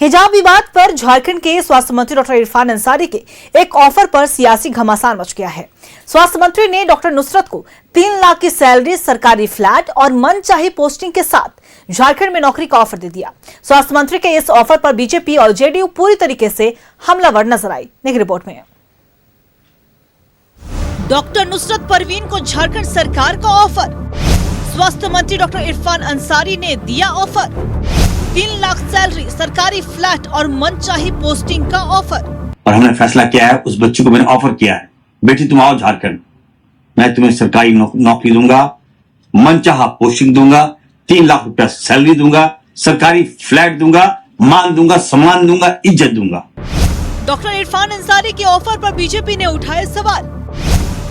हिजाब विवाद पर झारखंड के स्वास्थ्य मंत्री डॉक्टर इरफान अंसारी के एक ऑफर पर सियासी घमासान मच गया है। स्वास्थ्य मंत्री ने डॉक्टर नुसरत को 3 लाख की सैलरी, सरकारी फ्लैट और मनचाही पोस्टिंग के साथ झारखंड में नौकरी का ऑफर दे दिया। स्वास्थ्य मंत्री के इस ऑफर पर बीजेपी और जेडीयू पूरी तरीके से हमलावर नजर आई। एक रिपोर्ट में डॉक्टर नुसरत परवीन को झारखंड सरकार का ऑफर। स्वास्थ्य मंत्री डॉक्टर इरफान अंसारी ने दिया ऑफर। 3 लाख सैलरी, सरकारी फ्लैट और मनचाही पोस्टिंग का ऑफर। और हमने फैसला किया है, उस बच्ची को मैंने ऑफर किया है, बेटी तुम आओ झारखंड, मैं तुम्हें सरकारी नौकरी दूंगा, मनचाहा पोस्टिंग दूंगा, 3 लाख रुपया सैलरी दूंगा, सरकारी फ्लैट दूंगा, मान दूंगा, सम्मान दूंगा, इज्जत दूंगा। डॉक्टर इरफान अंसारी के ऑफर पर बीजेपी ने उठाए सवाल।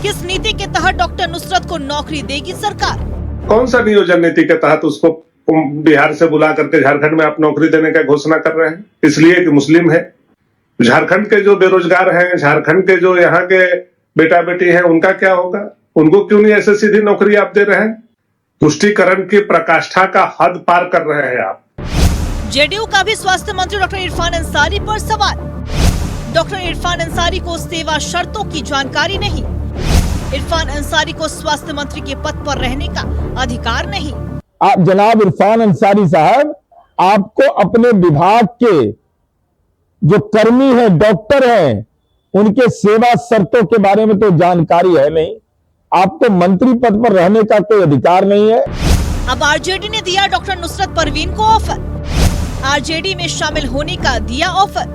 किस नीति के तहत डॉक्टर नुसरत को नौकरी देगी सरकार? कौन सा नियोजन नीति के तहत उसको बिहार से बुला करके झारखंड में आप नौकरी देने का घोषणा कर रहे हैं? इसलिए कि मुस्लिम है। झारखंड के जो बेरोजगार हैं, झारखंड के जो यहाँ के बेटा बेटी हैं, उनका क्या होगा? उनको क्यों नहीं ऐसे सीधी नौकरी आप दे रहे हैं? तुष्टीकरण की प्रकाष्ठा का हद पार कर रहे हैं आप। जेडीयू का भी स्वास्थ्य मंत्री डॉक्टर इरफान अंसारी पर सवाल। डॉक्टर इरफान अंसारी को सेवा शर्तों की जानकारी नहीं। इरफान अंसारी को स्वास्थ्य मंत्री के पद पर रहने का अधिकार नहीं। आप जनाब इरफान अंसारी साहब, आपको अपने विभाग के जो कर्मी हैं, डॉक्टर हैं, उनके सेवा शर्तों के बारे में तो जानकारी है नहीं। आपको मंत्री पद पर रहने का कोई अधिकार नहीं है। अब आरजेडी ने दिया डॉक्टर नुसरत परवीन को ऑफर। आरजेडी में शामिल होने का दिया ऑफर।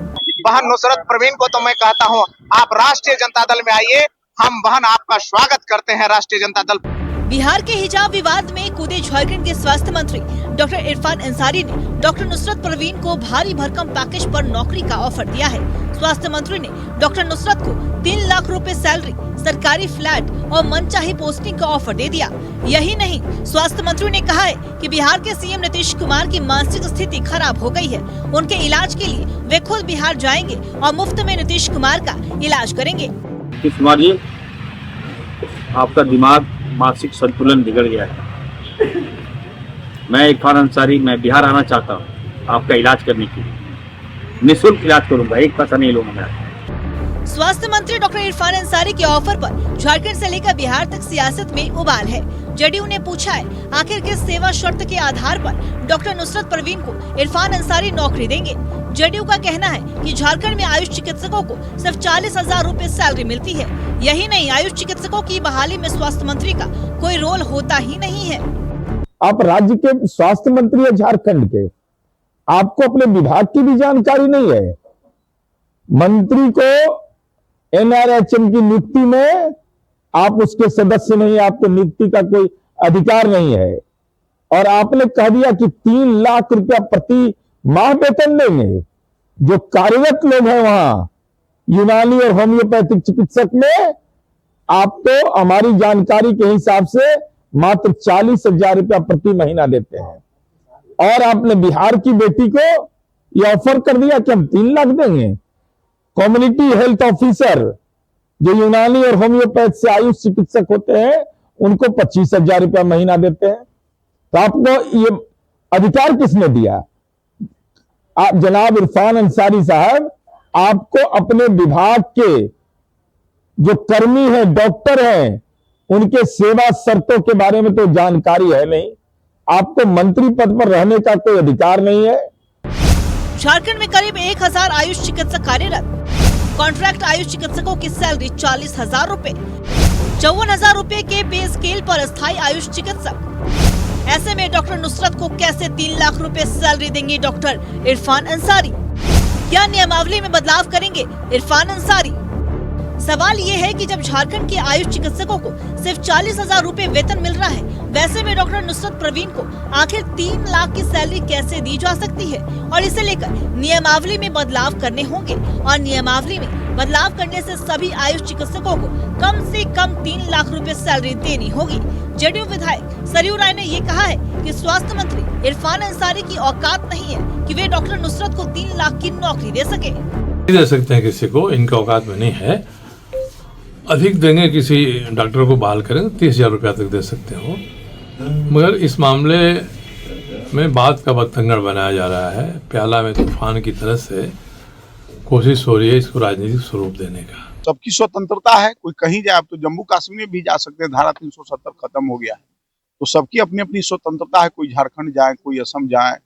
बहन नुसरत परवीन को तो मैं कहता हूँ, आप राष्ट्रीय जनता दल में आइए, हम बहन आपका स्वागत करते हैं राष्ट्रीय जनता दल। बिहार के हिजाब विवाद में कूदे झारखंड के स्वास्थ्य मंत्री डॉक्टर इरफान अंसारी ने डॉक्टर नुसरत परवीन को भारी भरकम पैकेज पर नौकरी का ऑफर दिया है। स्वास्थ्य मंत्री ने डॉक्टर नुसरत को 3 लाख रुपए सैलरी, सरकारी फ्लैट और मनचाही पोस्टिंग का ऑफर दे दिया। यही नहीं, स्वास्थ्य मंत्री ने कहा है कि बिहार के सीएम नीतीश कुमार की मानसिक स्थिति खराब हो गई है। उनके इलाज के लिए वे खुद बिहार जाएंगे और मुफ्त में नीतीश कुमार का इलाज करेंगे। नीतीश कुमार जी, आपका दिमाग मानसिक संतुलन बिगड़ गया है। मैं इरफान अंसारी, मैं बिहार आना चाहता हूँ आपका इलाज करने के लिए। निःशुल्क इलाज करूंगा, एक पैसा नहीं लूंगा मैं। स्वास्थ्य मंत्री डॉक्टर इरफान अंसारी के ऑफर पर झारखंड से लेकर बिहार तक सियासत में उबाल है। जेडीयू ने पूछा है, आखिर किस सेवा शर्त के आधार पर डॉक्टर नुसरत परवीन को इरफान अंसारी नौकरी देंगे? जेडीयू का कहना है कि झारखंड में आयुष चिकित्सकों को सिर्फ 40,000 रुपए सैलरी मिलती है। यही नहीं, आयुष चिकित्सकों की बहाली में स्वास्थ्य मंत्री का कोई रोल होता ही नहीं है। आप राज्य के स्वास्थ्य मंत्री है झारखंड के, आपको अपने विभाग की भी जानकारी नहीं है। मंत्री को एनआरएचएम की नियुक्ति में आप उसके सदस्य नहीं, आपको नियुक्ति का कोई अधिकार नहीं है। और आपने कह दिया कि 3 लाख रुपया प्रति माह वेतन देंगे। जो कार्यरत लोग हैं वहां यूनानी और होम्योपैथिक चिकित्सक में, आप तो हमारी जानकारी के हिसाब से मात्र 40,000 रुपया प्रति महीना देते हैं। और आपने बिहार की बेटी को यह ऑफर कर दिया कि हम 3 लाख देंगे। कम्युनिटी हेल्थ ऑफिसर जो यूनानी और होम्योपैथ से आयुष चिकित्सक होते हैं, उनको 25,000 रुपया महीना देते हैं। तो आपको ये अधिकार किसने दिया? आप जनाब इरफान अंसारी साहब, आपको अपने विभाग के जो कर्मी हैं, डॉक्टर हैं, उनके सेवा शर्तों के बारे में तो जानकारी है नहीं। आपको मंत्री पद पर रहने का कोई अधिकार नहीं है। झारखंड में करीब 1,000 आयुष चिकित्सक कार्यरत। कॉन्ट्रैक्ट आयुष चिकित्सकों की सैलरी 40,000 रुपए, 54,000 रुपए के पे स्केल पर स्थायी आयुष चिकित्सक। ऐसे में डॉक्टर नुसरत को कैसे 3 लाख रुपए सैलरी देंगे डॉक्टर इरफान अंसारी? क्या नियमावली में बदलाव करेंगे इरफान अंसारी? सवाल ये है कि जब झारखंड के आयुष चिकित्सकों को सिर्फ 40,000 रुपए वेतन मिल रहा है, वैसे में डॉक्टर नुसरत परवीन को आखिर 3 लाख की सैलरी कैसे दी जा सकती है? और इसे लेकर नियमावली में बदलाव करने होंगे। और नियमावली में बदलाव करने से सभी आयुष चिकित्सकों को कम से कम 3 लाख रुपए सैलरी देनी होगी। जेडीयू विधायक सरयू राय ने ये कहा है कि स्वास्थ्य मंत्री इरफान अंसारी की औकात नहीं है कि वे डॉक्टर नुसरत को 3 लाख की नौकरी दे सके। दे सकते हैं किसी को, इनका औकात में नहीं है। अधिक देंगे, किसी डॉक्टर को बहाल करें 30,000 रुपया तक दे सकते हो। मगर इस मामले में बात का बतंगड़ बनाया जा रहा है। प्याला में तूफान की तरह से कोशिश हो रही है इसको राजनीतिक स्वरूप देने का। सबकी स्वतंत्रता है, कोई कहीं जाए। अब तो जम्मू कश्मीर भी जा सकते हैं, धारा 370 खत्म हो गया है, तो सबकी अपनी अपनी स्वतंत्रता है। कोई झारखंड जाए, कोई असम जाए,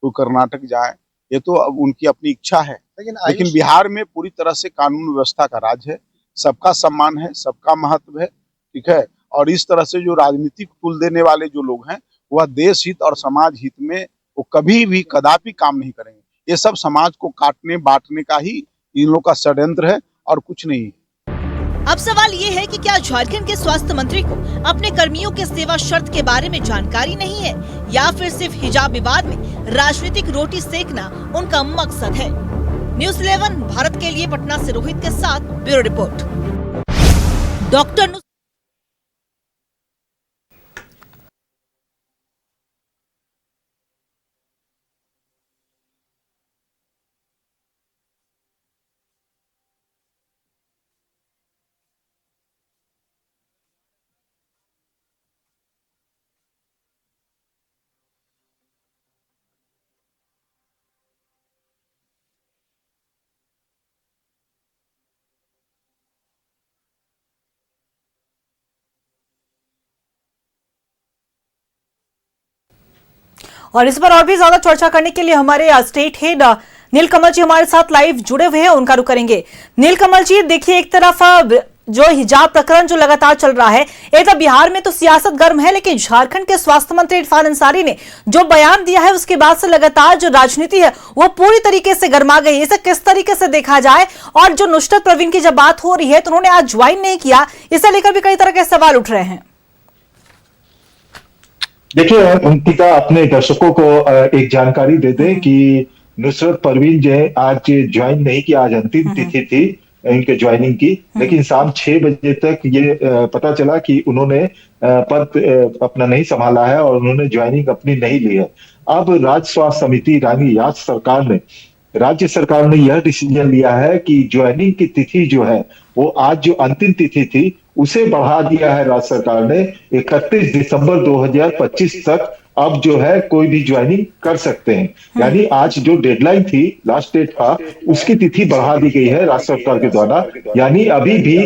कोई कर्नाटक जाए, ये तो अब उनकी अपनी इच्छा है। लेकिन बिहार में पूरी तरह से कानून व्यवस्था का राज है, सबका सम्मान है, सबका महत्व है, ठीक है। और इस तरह से जो राजनीतिक तुल देने वाले जो लोग हैं, वह देश हित और समाज हित में वो कभी भी कदापि काम नहीं करेंगे। ये सब समाज को काटने बांटने का ही इन लोगों का षड्यंत्र है और कुछ नहीं। अब सवाल ये है कि क्या झारखंड के स्वास्थ्य मंत्री को अपने कर्मियों के सेवा शर्त के बारे में जानकारी नहीं है, या फिर सिर्फ हिजाब विवाद में राजनीतिक रोटी सेकना उनका मकसद है। न्यूज़ 11 भारत के लिए पटना से रोहित के साथ ब्यूरो रिपोर्ट। डॉक्टर और इस पर और भी ज्यादा चर्चा करने के लिए हमारे स्टेट हेड नीलकमल जी हमारे साथ लाइव जुड़े हुए हैं, उनका रुख करेंगे। नीलकमल जी, देखिए एक तरफ जो हिजाब प्रकरण जो लगातार चल रहा है, एक तरफ बिहार में तो सियासत गर्म है, लेकिन झारखंड के स्वास्थ्य मंत्री इरफान अंसारी ने जो बयान दिया है उसके बाद से लगातार जो राजनीति है वो पूरी तरीके से गर्मा गई। इसे किस तरीके से देखा जाए? और जो नुसरत परवीन की जब बात हो रही है तो उन्होंने आज ज्वाइन नहीं किया, इसे लेकर भी कई तरह के सवाल उठ रहे हैं। देखिए, अंकिता अपने दर्शकों को एक जानकारी दे दें कि नुसरत परवीन जो है आज ज्वाइन नहीं किया, आज अंतिम तिथि थी इनके ज्वाइनिंग की, लेकिन शाम 6 बजे तक ये पता चला कि उन्होंने पद अपना नहीं संभाला है और उन्होंने ज्वाइनिंग अपनी नहीं ली है। अब राज्य स्वास्थ्य समिति यानी राज्य सरकार ने यह डिसीजन लिया है कि ज्वाइनिंग की तिथि जो है वो आज जो अंतिम तिथि थी उसे बढ़ा दिया है राज्य सरकार ने 31 दिसंबर 2025 तक। अब जो है कोई भी ज्वाइनिंग कर सकते हैं, यानी आज जो डेडलाइन थी, लास्ट डेट था, उसकी तिथि बढ़ा दी गई है राज्य सरकार के द्वारा। यानी अभी भी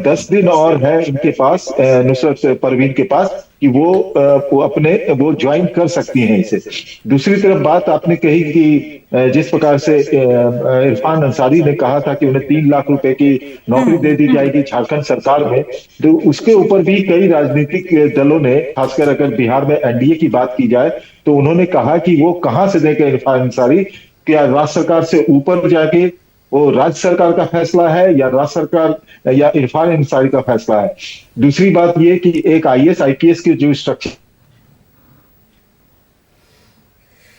10 दिन और है इनके पास, नुसरत परवीन के पास, कि वो ज्वाइन कर सकती हैं इसे। दूसरी तरफ बात आपने कही कि जिस प्रकार से इरफान अंसारी ने कहा था कि उन्हें 3 लाख रुपए की नौकरी दे दी जाएगी झारखंड सरकार में, तो उसके ऊपर भी कई राजनीतिक दलों ने, खासकर अगर बिहार में एनडीए की बात की जाए, तो उन्होंने कहा कि वो कहां से देंगे इरफान अंसारी, क्या राज्य सरकार से ऊपर जाके वो राज्य सरकार का फैसला है या राज्य सरकार या इरफान अंसारी का फैसला है। दूसरी बात ये कि एक आईएएस आईपीएस के जो स्ट्रक्चर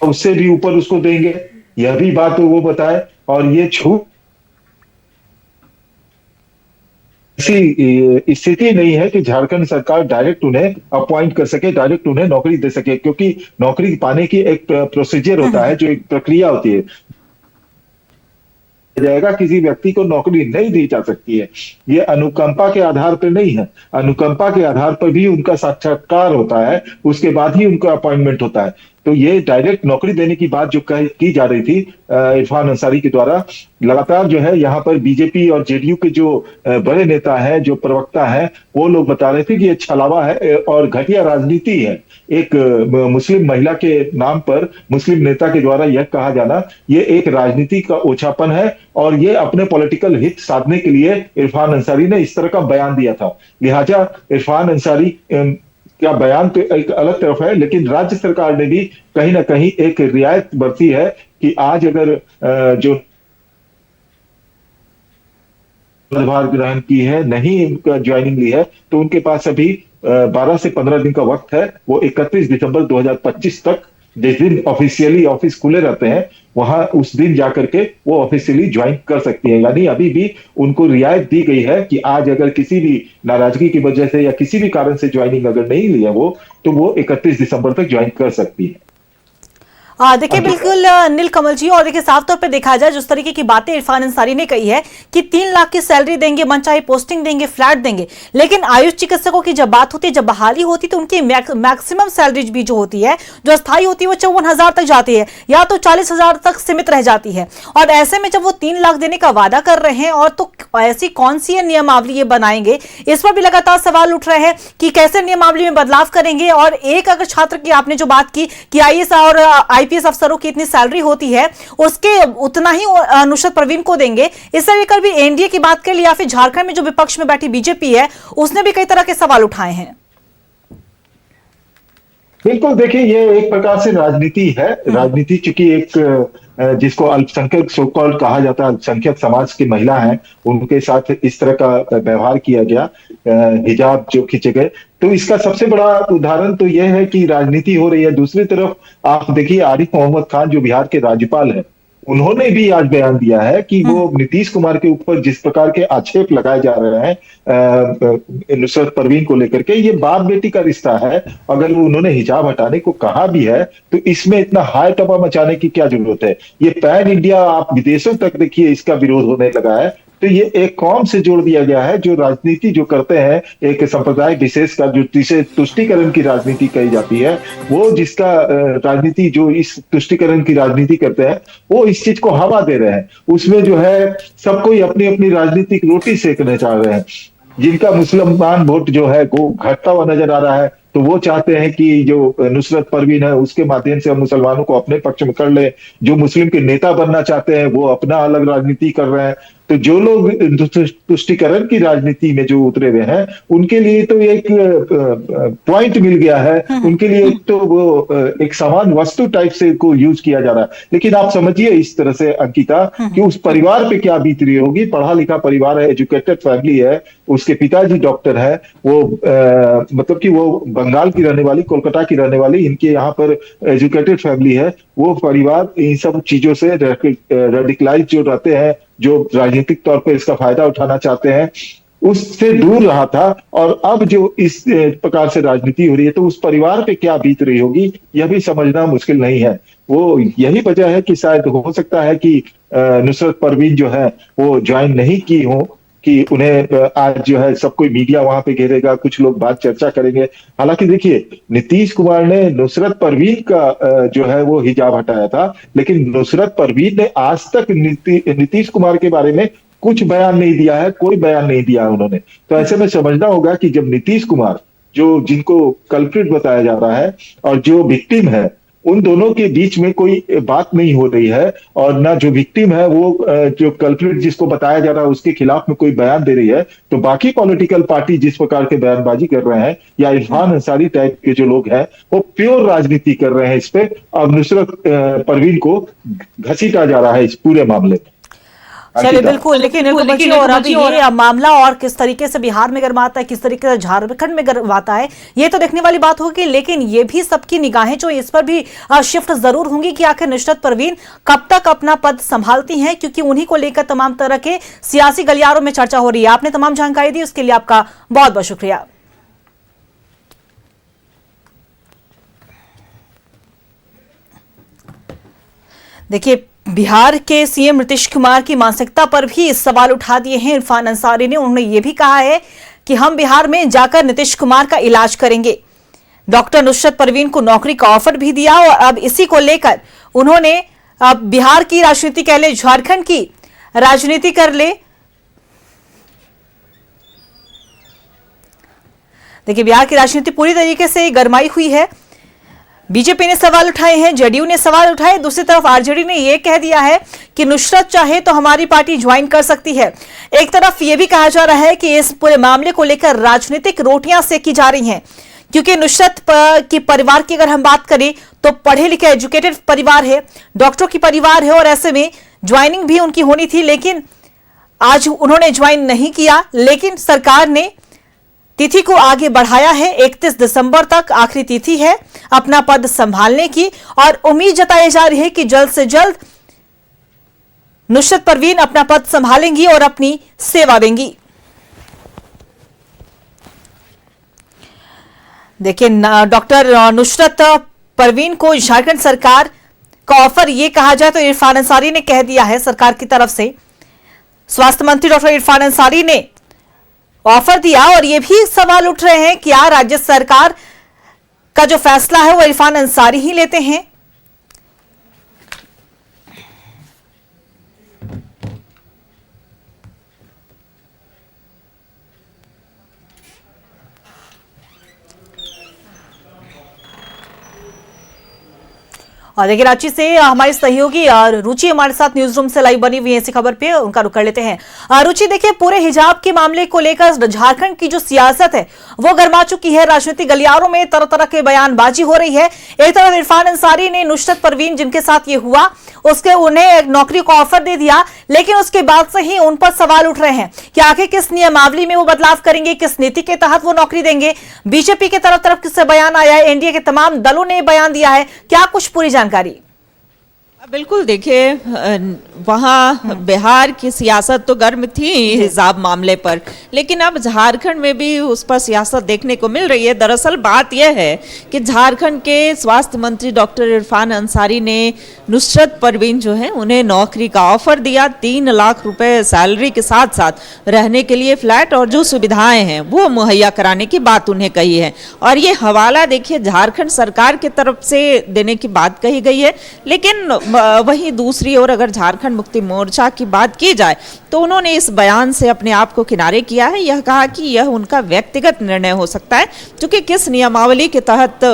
उससे भी ऊपर उसको देंगे, यह भी बात वो बताए। और ये छूट ऐसी स्थिति नहीं है कि झारखंड सरकार डायरेक्ट उन्हें अपॉइंट कर सके, डायरेक्ट उन्हें नौकरी दे सके, क्योंकि नौकरी पाने की एक प्रोसीजर होता है, जो एक प्रक्रिया होती है जाएगा। किसी व्यक्ति को नौकरी नहीं दी जा सकती है, ये अनुकंपा के आधार पर नहीं है। अनुकंपा के आधार पर भी उनका साक्षात्कार होता है, उसके बाद ही उनका अपॉइंटमेंट होता है। तो ये डायरेक्ट नौकरी देने की बात जो की जा रही थी इरफान अंसारी के द्वारा, लगातार जो है यहाँ पर बीजेपी और जेडीयू के जो बड़े नेता हैं, जो प्रवक्ता हैं, वो लोग बता रहे थे कि ये छलावा है और घटिया राजनीति है। एक मुस्लिम महिला के नाम पर मुस्लिम नेता के द्वारा यह कहा जाना, ये एक राजनीति का ओछापन है और ये अपने पॉलिटिकल हित साधने के लिए इरफान अंसारी ने इस तरह का बयान दिया था। लिहाजा इरफान अंसारी क्या बयान तो एक अलग तरफ है, लेकिन राज्य सरकार ने भी कहीं ना कहीं एक रियायत बरती है कि आज अगर जो पदभार ग्रहण की है, नहीं उनका ज्वाइनिंग ली है, तो उनके पास अभी 12 से 15 दिन का वक्त है। वो 31 दिसंबर 2025 तक, जिस दिन ऑफिशियली ऑफिस खुले रहते हैं, वहां उस दिन जाकर के वो ऑफिशियली ज्वाइन कर सकती है। यानी अभी भी उनको रियायत दी गई है कि आज अगर किसी भी नाराजगी की वजह से या किसी भी कारण से ज्वाइनिंग अगर नहीं ली है वो, तो वो 31 दिसंबर तक ज्वाइन कर सकती है। देखिए बिल्कुल नील कमल जी, और देखिए साफ तौर पे देखा जाए जिस तरीके की बातें इरफान अंसारी ने कही है कि 3 लाख की सैलरी देंगे, मनचाही पोस्टिंग देंगे, फ्लैट देंगे, लेकिन आयुष चिकित्सकों की जब बात होती है, जब बहाली होती है, तो उनकी मैक्सिमम सैलरी भी जो होती है, जो अस्थायी होती है, वो 54,000 तक जाती है या तो 40,000 तक सीमित रह जाती है। और ऐसे में जब वो 3 लाख देने का वादा कर रहे हैं, और तो ऐसी कौन सी नियमावली ये बनाएंगे, इस पर भी लगातार सवाल उठ रहे हैं कि कैसे नियमावली में बदलाव करेंगे। और एक अगर छात्र की आपने जो बात की कि आईएएस और आईपीएस अफसरों की इतनी सैलरी होती है, उसके उतना ही नुसरत परवीन को देंगे, इससे लेकर भी एनडीए की बात कर ली या फिर झारखंड में जो विपक्ष में बैठी बीजेपी है, उसने भी कई तरह के सवाल उठाए हैं। बिल्कुल, देखिए ये एक प्रकार से राजनीति है। राजनीति चूंकि एक जिसको अल्पसंख्यक सो कॉल्ड कहा जाता है, अल्पसंख्यक समाज की महिला हैं, उनके साथ इस तरह का व्यवहार किया गया, हिजाब जो खींचे गए, तो इसका सबसे बड़ा उदाहरण तो यह है कि राजनीति हो रही है। दूसरी तरफ आप देखिए आरिफ मोहम्मद खान जो बिहार के राज्यपाल हैं, उन्होंने भी आज बयान दिया है कि वो नीतीश कुमार के ऊपर जिस प्रकार के आक्षेप लगाए जा रहे हैं नुसरत परवीन को लेकर के, ये बाप बेटी का रिश्ता है। अगर उन्होंने हिजाब हटाने को कहा भी है तो इसमें इतना हाई टपा मचाने की क्या जरूरत है। ये पैन इंडिया, आप विदेशों तक देखिए इसका विरोध होने लगा है। तो ये एक कौम से जोड़ दिया गया है। जो राजनीति जो करते हैं एक संप्रदाय विशेष का, जो जिसे तुष्टीकरण की राजनीति कही जाती है, वो जिसका राजनीति जो इस तुष्टीकरण की राजनीति करते हैं, वो इस चीज को हवा दे रहे हैं। उसमें जो है सब कोई अपनी अपनी राजनीतिक रोटी सेकना चाह रहे हैं। जिनका मुसलमान वोट जो है वो घटता हुआ नजर आ रहा है, तो वो चाहते हैं कि जो नुसरत परवीन है उसके माध्यम से हम मुसलमानों को अपने पक्ष में कर ले। जो मुस्लिम के नेता बनना चाहते हैं वो अपना अलग राजनीति कर रहे हैं। तो जो लोग तुष्टीकरण की राजनीति में जो उतरे हुए हैं, उनके लिए तो एक पॉइंट मिल गया है। उनके लिए तो वो एक समान वस्तु टाइप से को यूज किया जा रहा है। लेकिन आप समझिए इस तरह से अंकिता कि उस परिवार पे क्या बीत रही होगी। पढ़ा लिखा परिवार है, एजुकेटेड फैमिली है, उसके पिताजी डॉक्टर है, वो मतलब कि वो बंगाल की रहने वाली, कोलकाता की रहने वाली, इनके यहाँ पर एजुकेटेड फैमिली है। वो परिवार इन सब चीजों से रेडिकलाइज जो रहते हैं, जो राजनीतिक तौर पे इसका फायदा उठाना चाहते हैं, उससे दूर रहा था। और अब जो इस प्रकार से राजनीति हो रही है, तो उस परिवार पे क्या बीत रही होगी यह भी समझना मुश्किल नहीं है। वो यही वजह है कि शायद हो सकता है कि नुसरत परवीन जो है वो ज्वाइन नहीं की हो, कि उन्हें आज जो है सब कोई मीडिया वहां पे घेरेगा, कुछ लोग बात चर्चा करेंगे। हालांकि देखिए नीतीश कुमार ने नुसरत परवीन का जो है वो हिजाब हटाया था, लेकिन नुसरत परवीन ने आज तक नीतीश कुमार के बारे में कुछ बयान नहीं दिया है, कोई बयान नहीं दिया उन्होंने। तो ऐसे में समझना होगा कि जब नीतीश कुमार जो जिनको कल्प्रिट बताया जा रहा है और जो विक्टिम है, उन दोनों के बीच में कोई बात नहीं हो रही है, और ना जो विक्टिम है वो जो कल्प्रिट जिसको बताया जा रहा है उसके खिलाफ में कोई बयान दे रही है, तो बाकी पॉलिटिकल पार्टी जिस प्रकार के बयानबाजी कर रहे हैं, या इरफान अंसारी टाइप के जो लोग हैं, वो प्योर राजनीति कर रहे हैं इस पे, और नुसरत परवीन को घसीटा जा रहा है इस पूरे मामले में। चलिए बिल्कुल, लेकिन और अभी ये मामला और किस तरीके से बिहार में गर्माता है, किस तरीके से झारखंड में गर्माता है, ये तो देखने वाली बात होगी। लेकिन ये भी सबकी निगाहें जो इस पर भी शिफ्ट जरूर होंगी कि आखिर नुसरत परवीन कब तक अपना पद संभालती हैं, क्योंकि उन्हीं को लेकर तमाम तरह के सियासी गलियारों में चर्चा हो रही है। आपने तमाम जानकारी दी, उसके लिए आपका बहुत बहुत शुक्रिया। देखिए बिहार के सीएम नीतीश कुमार की मानसिकता पर भी सवाल उठा दिए हैं इरफान अंसारी ने। उन्होंने ये भी कहा है कि हम बिहार में जाकर नीतीश कुमार का इलाज करेंगे। डॉक्टर नुसरत परवीन को नौकरी का ऑफर भी दिया, और अब इसी को लेकर उन्होंने अब बिहार की राजनीति कह ले, झारखंड की राजनीति कर ले। देखिए बिहार की राजनीति पूरी तरीके से गरमाई हुई है। बीजेपी ने सवाल उठाए हैं, जेडीयू ने सवाल उठाए, दूसरी तरफ आरजेडी ने यह कह दिया है कि नुसरत चाहे तो हमारी पार्टी ज्वाइन कर सकती है। एक तरफ यह भी कहा जा रहा है कि इस पूरे मामले को लेकर राजनीतिक रोटियां सेकी जा रही हैं, क्योंकि नुसरत की परिवार की अगर हम बात करें तो पढ़े लिखे एजुकेटेड परिवार है, डॉक्टरों की परिवार है, और ऐसे में ज्वाइनिंग भी उनकी होनी थी, लेकिन आज उन्होंने ज्वाइन नहीं किया। लेकिन सरकार ने तिथि को आगे बढ़ाया है, 31 दिसंबर तक आखिरी तिथि है अपना पद संभालने की, और उम्मीद जताई जा रही है कि जल्द से जल्द नुसरत परवीन अपना पद संभालेंगी और अपनी सेवा देंगी। देखिए डॉक्टर नुसरत परवीन को झारखंड सरकार का ऑफर ये कहा जाए तो इरफान अंसारी ने कह दिया है सरकार की तरफ से। स्वास्थ्य मंत्री डॉक्टर इरफान अंसारी ने ऑफर दिया और ये भी सवाल उठ रहे हैं कि क्या राज्य सरकार का जो फैसला है वो इरफान अंसारी ही लेते हैं? और देखिए रांची से हमारे सहयोगी रुचि हमारे साथ न्यूज रूम से लाइव बनी हुई है इसी खबर पे, उनका रुख कर लेते हैं। रुचि, देखिए पूरे हिजाब के मामले को लेकर झारखंड की जो सियासत है वो गर्मा चुकी है। राजनीतिक गलियारों में तरह तरह के बयानबाजी हो रही है। एक तरफ इरफान अंसारी ने नुसरत परवीन जिनके साथ ये हुआ उन्हें नौकरी को ऑफर दे दिया, लेकिन उसके बाद से ही उन पर सवाल उठ रहे हैं कि आखिर किस नियमावली में वो बदलाव करेंगे, किस नीति के तहत वो नौकरी देंगे। बीजेपी के तरफ से बयान आया है, एनडीए के तमाम दलों ने बयान दिया है, क्या कुछ पूरी जानकारी? बिल्कुल, देखिए वहाँ बिहार की सियासत तो गर्म थी हिजाब मामले पर, लेकिन अब झारखंड में भी उस पर सियासत देखने को मिल रही है। दरअसल बात यह है कि झारखंड के स्वास्थ्य मंत्री डॉक्टर इरफान अंसारी ने नुसरत परवीन जो है उन्हें नौकरी का ऑफर दिया। 3 लाख रुपए सैलरी के साथ साथ रहने के लिए फ्लैट और जो सुविधाएं हैं वो मुहैया कराने की बात उन्हें कही है। और ये हवाला देखिए झारखंड सरकार की तरफ से देने की बात कही गई है, लेकिन वहीं दूसरी ओर अगर झारखंड मुक्ति मोर्चा की बात की जाए तो उन्होंने इस बयान से अपने आप को किनारे किया है। यह कहा कि यह उनका व्यक्तिगत निर्णय हो सकता है, क्योंकि किस नियमावली के तहत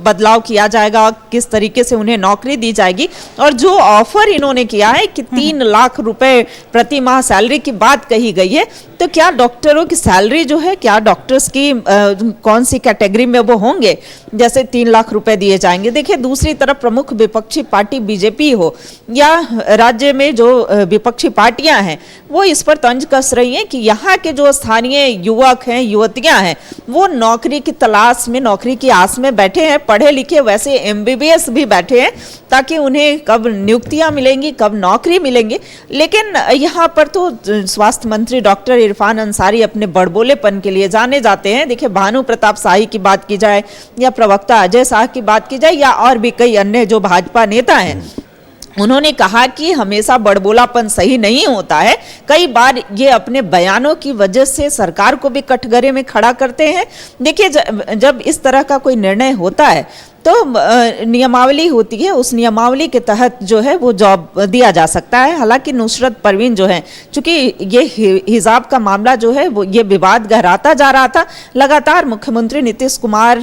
बदलाव किया जाएगा, किस तरीके से उन्हें नौकरी दी जाएगी। और जो ऑफर इन्होंने किया है कि 3 लाख रुपए प्रति माह सैलरी की बात कही गई है, तो क्या डॉक्टरों की सैलरी जो है, क्या डॉक्टर्स की कौन सी कैटेगरी में वो होंगे जैसे 3 लाख रुपए दिए जाएंगे। देखिए दूसरी तरफ प्रमुख विपक्षी पार्टी बीजेपी हो या राज्य में जो विपक्षी पार्टियां हैं वो इस पर तंज कस रही हैं कि यहाँ के जो स्थानीय युवक हैं, युवतियां हैं, वो नौकरी की तलाश में, नौकरी की आस में बैठे हैं, पढ़े लिखे वैसे एमबीबीएस भी बैठे हैं, ताकि उन्हें कब नियुक्तियां मिलेंगी, कब नौकरी मिलेंगी। लेकिन यहाँ पर तो स्वास्थ्य मंत्री डॉक्टर इरफान अंसारी अपने बड़बोलेपन के लिए जाने जाते हैं। देखिए भानु प्रताप शाही की बात की जाए या प्रवक्ता अजय शाह की बात की जाए या और भी कई अन्य जो भाजपा नेता हैं, उन्होंने कहा कि हमेशा बड़बोलापन सही नहीं होता है। कई बार ये अपने बयानों की वजह से सरकार को भी कटघरे में खड़ा करते हैं। देखिए जब इस तरह का कोई निर्णय होता है तो नियमावली होती है, उस नियमावली के तहत जो है वो जॉब दिया जा सकता है। हालांकि नुसरत परवीन जो है, चूंकि ये हिजाब का मामला जो है वो ये विवाद गहराता जा रहा था, लगातार मुख्यमंत्री नीतीश कुमार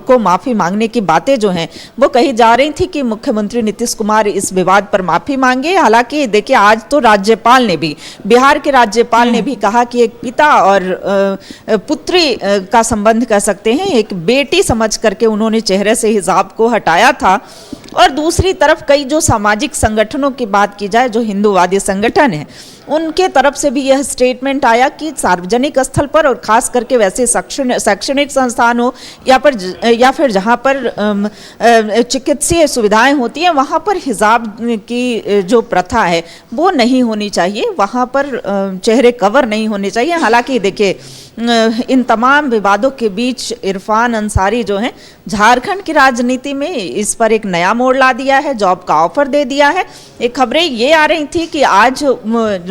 को माफी मांगने की बातें जो हैं वो कही जा रही थी कि मुख्यमंत्री नीतीश कुमार इस विवाद पर माफी मांगे। हालांकि देखिए आज तो राज्यपाल ने भी, बिहार के राज्यपाल ने भी कहा कि एक पिता और पुत्री का संबंध कह सकते हैं, एक बेटी समझ करके उन्होंने चेहरे से हिजाब को हटाया था। और दूसरी तरफ कई जो सामाजिक संगठनों की बात की जाए, जो हिंदूवादी संगठन है, उनके तरफ से भी यह स्टेटमेंट आया कि सार्वजनिक स्थल पर और खास करके वैसे शैक्षणिक संस्थान हो या फिर जहां पर चिकित्सीय सुविधाएं होती हैं, वहां पर हिजाब की जो प्रथा है वो नहीं होनी चाहिए, वहां पर चेहरे कवर नहीं होने चाहिए। हालांकि देखिए इन तमाम विवादों के बीच इरफान अंसारी जो हैं झारखंड की राजनीति में इस पर एक नया मोड़ ला दिया है, जॉब का ऑफर दे दिया है। एक खबरें ये आ रही थी कि आज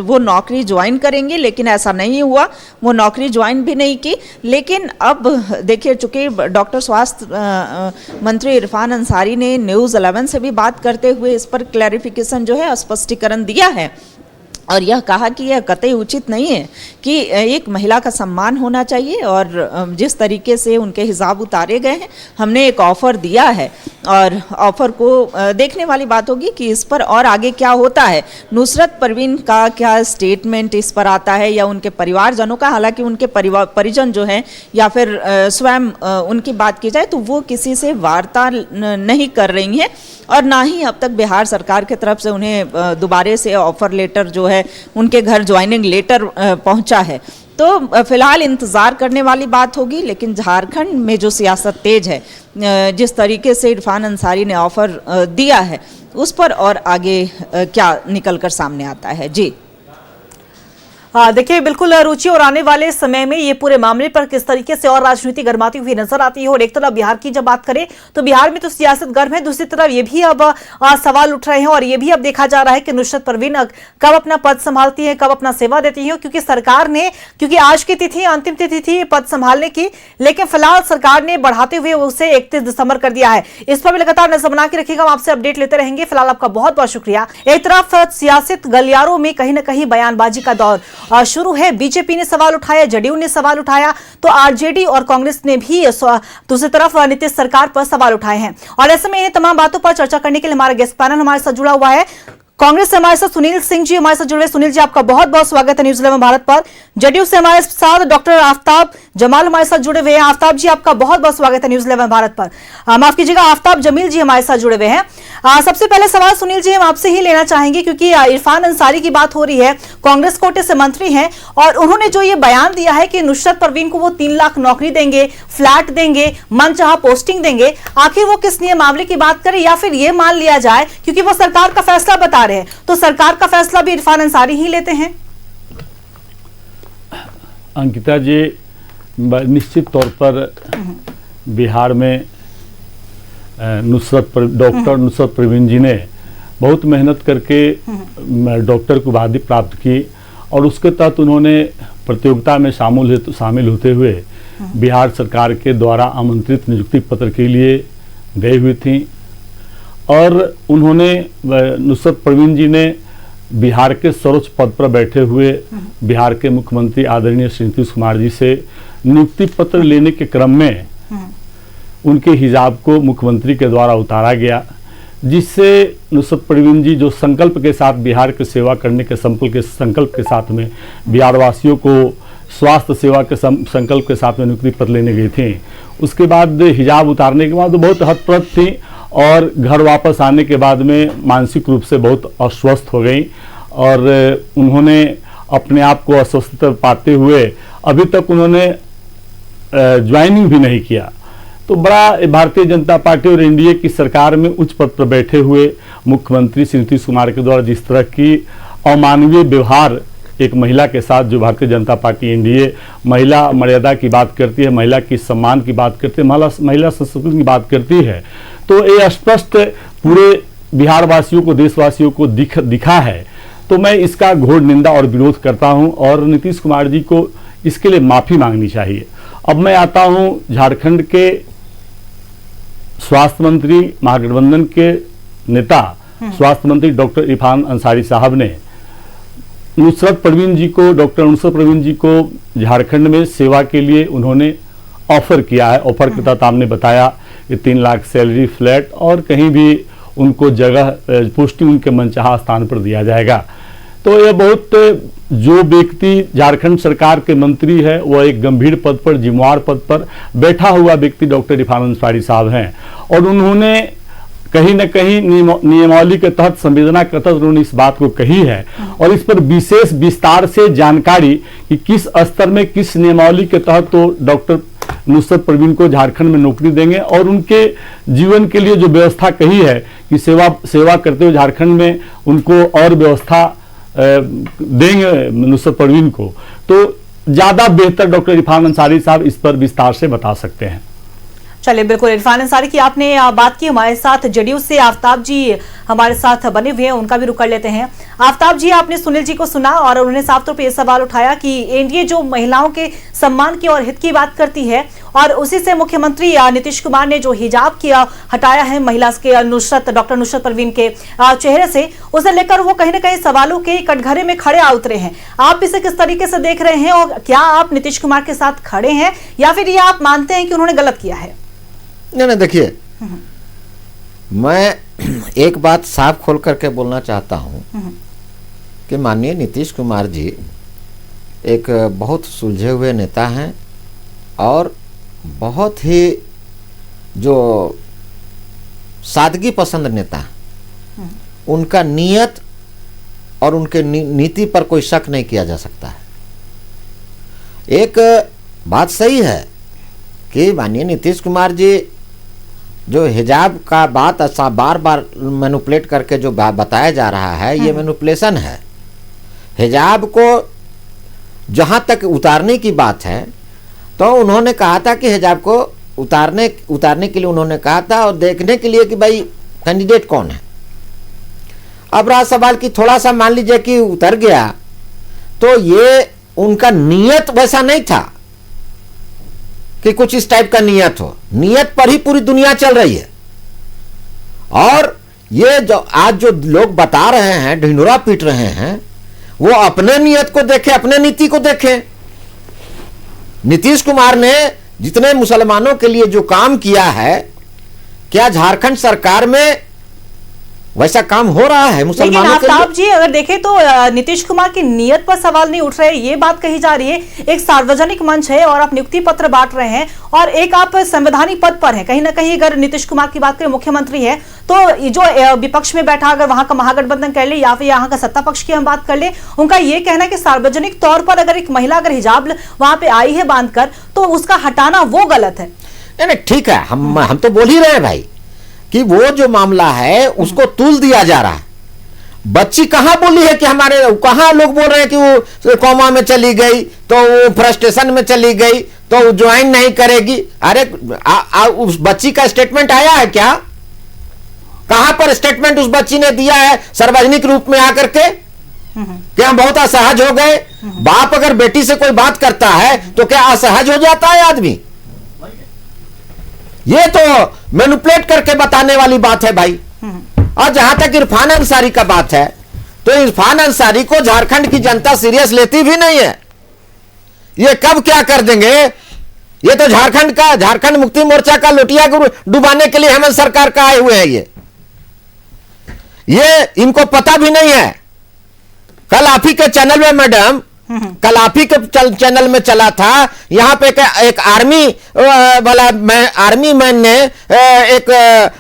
वो नौकरी ज्वाइन करेंगे, लेकिन ऐसा नहीं हुआ, वो नौकरी ज्वाइन भी नहीं की। लेकिन अब देखिए चूंकि डॉक्टर स्वास्थ्य मंत्री इरफान अंसारी ने न्यूज़ 11 से भी बात करते हुए इस पर क्लैरिफिकेशन जो है, स्पष्टीकरण दिया है और यह कहा कि यह कतई उचित नहीं है कि एक महिला का सम्मान होना चाहिए और जिस तरीके से उनके हिजाब उतारे गए हैं, हमने एक ऑफर दिया है और ऑफर को देखने वाली बात होगी कि इस पर और आगे क्या होता है। नुसरत परवीन का क्या स्टेटमेंट इस पर आता है या उनके परिवारजनों का। हालांकि उनके परिजन जो हैं या फिर स्वयं उनकी बात की जाए तो वो किसी से वार्ता नहीं कर रही हैं और ना ही अब तक बिहार सरकार की तरफ से उन्हें दोबारे से ऑफर लेटर जो है उनके घर ज्वाइनिंग लेटर पहुंचा है। तो फिलहाल इंतजार करने वाली बात होगी। लेकिन झारखंड में जो सियासत तेज है, जिस तरीके से इरफान अंसारी ने ऑफर दिया है, उस पर और आगे क्या निकलकर सामने आता है। जी देखिए बिल्कुल रुचि, और आने वाले समय में ये पूरे मामले पर किस तरीके से और राजनीति गर्माती हुई नजर आती है। और एक तरफ बिहार की जब बात करें तो बिहार में तो सियासत गर्म है, दूसरी तरफ ये भी अब सवाल उठ रहे हैं और ये भी अब देखा जा रहा है कि नुसरत परवीन कब अपना पद संभालती है, कब अपना सेवा देती है, क्योंकि सरकार ने, क्योंकि आज की तिथि अंतिम तिथि थी पद संभालने की, लेकिन फिलहाल सरकार ने बढ़ाते हुए उसे 31 दिसंबर कर दिया है। इस पर भी लगातार नजर बना के रखिएगा, हम आपसे अपडेट लेते रहेंगे। फिलहाल आपका बहुत बहुत शुक्रिया। एक तरफ सियासत गलियारों में कहीं ना कहीं बयानबाजी का दौर शुरू है। बीजेपी ने सवाल उठाया, जदयू ने सवाल उठाया, तो आरजेडी और कांग्रेस ने भी दूसरी तरफ नीतीश सरकार पर सवाल उठाए हैं। और ऐसे में इन तमाम बातों पर चर्चा करने के लिए हमारा गेस्ट पैनल हमारे साथ जुड़ा हुआ है। कांग्रेस से हमारे साथ सुनील सिंह जी हमारे साथ जुड़े। सुनील जी, आपका बहुत बहुत स्वागत है न्यूज़ 11 भारत पर। जदयू से हमारे साथ डॉक्टर आफ्ताब जमाल हमारे साथ जुड़े हुए हैं। आफ्ताब जी, आपका बहुत बहुत स्वागत है न्यूज़ 11 भारत पर। माफ कीजिएगा, आफ्ताब जमील जी हमारे साथ जुड़े हुए हैं। सबसे पहले सवाल सुनील जी हम आपसे ही लेना चाहेंगे, क्योंकि इरफान अंसारी की बात हो रही है, कांग्रेस कोटे से मंत्री हैं और उन्होंने जो ये बयान दिया है कि नुसरत परवीन को वो 3 लाख नौकरी देंगे, फ्लैट देंगे, मनचाहा पोस्टिंग देंगे, आखिर वो किस नए मामले की बात करें, या फिर ये मान लिया जाए क्योंकि वो सरकार का फैसला बता रहे हैं तो सरकार का फैसला भी इरफान अंसारी ही लेते हैं? अंकिता जी, निश्चित तौर पर बिहार में डॉक्टर नुसरत परवीन जी ने बहुत मेहनत करके डॉक्टर की उपाधि प्राप्त की और उसके तहत उन्होंने प्रतियोगिता में शामिल होते हुए बिहार सरकार के द्वारा आमंत्रित नियुक्ति पत्र के लिए गई हुई थी। और उन्होंने, नुसरत परवीन जी ने बिहार के सर्वोच्च पद पर बैठे हुए बिहार के मुख्यमंत्री आदरणीय श्री नीतीश कुमार जी से नियुक्ति पत्र लेने के क्रम में उनके हिजाब को मुख्यमंत्री के द्वारा उतारा गया, जिससे नुसरत परवीन जी जो संकल्प के साथ बिहार की सेवा करने के संकल्प के साथ में बिहार वासियों को स्वास्थ्य सेवा के संकल्प के साथ में नियुक्ति पत्र लेने गई थी, उसके बाद हिजाब उतारने के बाद वो बहुत हतप्रभ थी और घर वापस आने के बाद में मानसिक रूप से बहुत अस्वस्थ हो गई और उन्होंने अपने आप को अस्वस्थ पाते हुए अभी तक उन्होंने ज्वाइनिंग भी नहीं किया। तो बड़ा भारतीय जनता पार्टी और एनडीए की सरकार में उच्च पद पर बैठे हुए मुख्यमंत्री श्री नीतीश कुमार के द्वारा जिस तरह की अमानवीय व्यवहार एक महिला के साथ, जो भारतीय जनता पार्टी एनडीए महिला मर्यादा की बात करती है, महिला की सम्मान की बात करती है, महिला संस्कृति की बात करती है, तो ये स्पष्ट पूरे बिहार वासियों को, देशवासियों को दिखा है। तो मैं इसका घोर निंदा और विरोध करता हूं और नीतीश कुमार जी को इसके लिए माफी मांगनी चाहिए। अब मैं आता हूं झारखंड के स्वास्थ्य मंत्री, महागठबंधन के नेता स्वास्थ्य मंत्री डॉक्टर इरफान अंसारी साहब ने नुसरत परवीन जी को, डॉक्टर नुसरत परवीन जी को झारखंड में सेवा के लिए उन्होंने ऑफर किया है। ऑफर के तहत आपने बताया कि 3 लाख सैलरी, फ्लैट और कहीं भी उनको जगह पोस्टिंग उनके मनचाहा स्थान पर दिया जाएगा। तो यह बहुत, जो व्यक्ति झारखंड सरकार के मंत्री है वह एक गंभीर पद पर, जिम्मेवार पद पर बैठा हुआ व्यक्ति डॉक्टर इरफान अंसारी साहब हैं और उन्होंने कहीं न कहीं नियमावली के तहत, संवेदना के तहत उन्होंने इस बात को कही है और इस पर विशेष विस्तार से जानकारी कि किस स्तर में, किस नियमावली के तहत तो डॉक्टर नुसरत परवीन को झारखंड में नौकरी देंगे और उनके जीवन के लिए जो व्यवस्था कही है कि सेवा करते हुए झारखंड में उनको और व्यवस्था देंगे नुसरत परवीन को, तो ज्यादा बेहतर डॉक्टर इरफान अंसारी साहब इस पर विस्तार से बता सकते हैं। चलिए, बिल्कुल इरफान अंसारी की आपने बात की। हमारे साथ जदयू से आफ्ताब जी हमारे साथ बने हुए हैं, उनका भी रुख कर लेते हैं। आफ्ताब जी, आपने सुनील जी को सुना और उन्होंने साफ तौर पर यह सवाल उठाया कि एनडीए जो महिलाओं के सम्मान की और हित की बात करती है और उसी से मुख्यमंत्री नीतीश कुमार ने जो हिजाब किया हटाया है महिला के डॉक्टर नुसरत परवीन के चेहरे से, उसे लेकर वो कहीं ना कहीं सवालों के कटघरे में खड़े आ उतरे हैं। आप इसे किस तरीके से देख रहे हैं और क्या आप नीतीश कुमार के साथ खड़े हैं या फिर ये आप मानते हैं कि उन्होंने गलत किया है? नहीं, देखिए, मैं एक बात साफ खोल करके बोलना चाहता हूं कि माननीय नीतीश कुमार जी एक बहुत सुलझे हुए नेता हैं और बहुत ही जो सादगी पसंद नेता हैं। उनका नियत और उनके नीति पर कोई शक नहीं किया जा सकता है। एक बात सही है कि माननीय नीतीश कुमार जी जो हिजाब का बात बार बार मैनिपुलेट करके जो बताया जा रहा है, ये मैनिपुलेशन है। हिजाब को जहां तक उतारने की बात है तो उन्होंने कहा था कि हिजाब को उतारने के लिए उन्होंने कहा था और देखने के लिए कि भाई कैंडिडेट कौन है। अब रहा सवाल कि थोड़ा सा मान लीजिए कि उतर गया तो ये उनका नियत वैसा नहीं था कि कुछ इस टाइप का नियत हो। नियत पर ही पूरी दुनिया चल रही है। और ये जो आज जो लोग बता रहे हैं, ढिंढोरा पीट रहे हैं, वो अपने नियत को देखें, अपने नीति को देखें। नीतीश कुमार ने जितने मुसलमानों के लिए जो काम किया है, क्या झारखंड सरकार में वैसा काम हो रहा है मुसलमानों के लिए? आफ्ताब जी, अगर देखें तो नीतीश कुमार की नियत पर सवाल नहीं उठ रहे, ये बात कही जा रही है एक सार्वजनिक मंच है और आप नियुक्ति पत्र बांट रहे हैं और एक आप संवैधानिक पद पर हैं। कहीं ना कहीं अगर नीतीश कुमार की बात करें, मुख्यमंत्री है, तो जो विपक्ष में बैठा अगर वहां का महागठबंधन कर ले या फिर यहाँ का सत्ता पक्ष की हम बात कर ले, उनका ये कहना है कि सार्वजनिक तौर पर अगर एक महिला अगर हिजाब वहां पे आई है बांधकर तो उसका हटाना वो गलत है। नहीं, ठीक है, हम तो बोल ही रहे हैं भाई कि वो जो मामला है उसको तुल दिया जा रहा है। बच्ची कहां बोली है कि हमारे, कहां लोग बोल रहे हैं कि वो कोमा में चली गई तो वो फ्रस्ट्रेशन में चली गई तो ज्वाइन नहीं करेगी। अरे उस बच्ची का स्टेटमेंट आया है क्या? कहां पर स्टेटमेंट उस बच्ची ने दिया है सार्वजनिक रूप में आकर के कि हम बहुत असहज हो गए? बाप अगर बेटी से कोई बात करता है तो क्या असहज हो जाता है आदमी? ये तो मैनिपुलेट करके बताने वाली बात है भाई। और जहां तक इरफान अंसारी का बात है तो इरफान अंसारी को झारखंड की जनता सीरियस लेती भी नहीं है। ये कब क्या कर देंगे, ये तो झारखंड मुक्ति मोर्चा का लोटिया डुबाने के लिए हेमंत सरकार का आए हुए हैं। ये इनको पता भी नहीं है। कल आप ही के चैनल में मैडम, कल आप ही के चैनल में चला था, यहां पे एक आर्मी वाला आर्मी मैन ने एक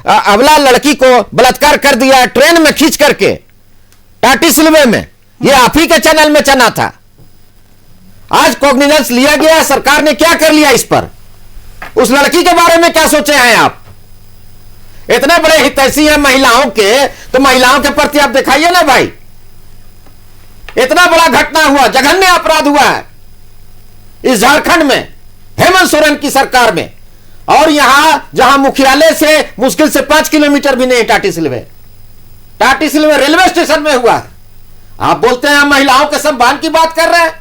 अबला लड़की को बलात्कार कर दिया ट्रेन में खींच करके टाटीसिलवे में। ये आप ही के चैनल में चला था। आज कॉग्निजेंस लिया गया, सरकार ने क्या कर लिया इस पर? उस लड़की के बारे में क्या सोचे हैं आप? इतने बड़े हितैषी हैं महिलाओं के, तो महिलाओं के प्रति आप दिखाइए ना भाई। इतना बड़ा घटना हुआ, जघन्य अपराध हुआ है इस झारखंड में हेमंत सोरेन की सरकार में, और यहां जहां मुख्यालय से मुश्किल से 5 किलोमीटर भी नहीं टाटीसिलवे रेलवे स्टेशन में हुआ है। आप बोलते हैं हम महिलाओं के सम्मान की बात कर रहे हैं,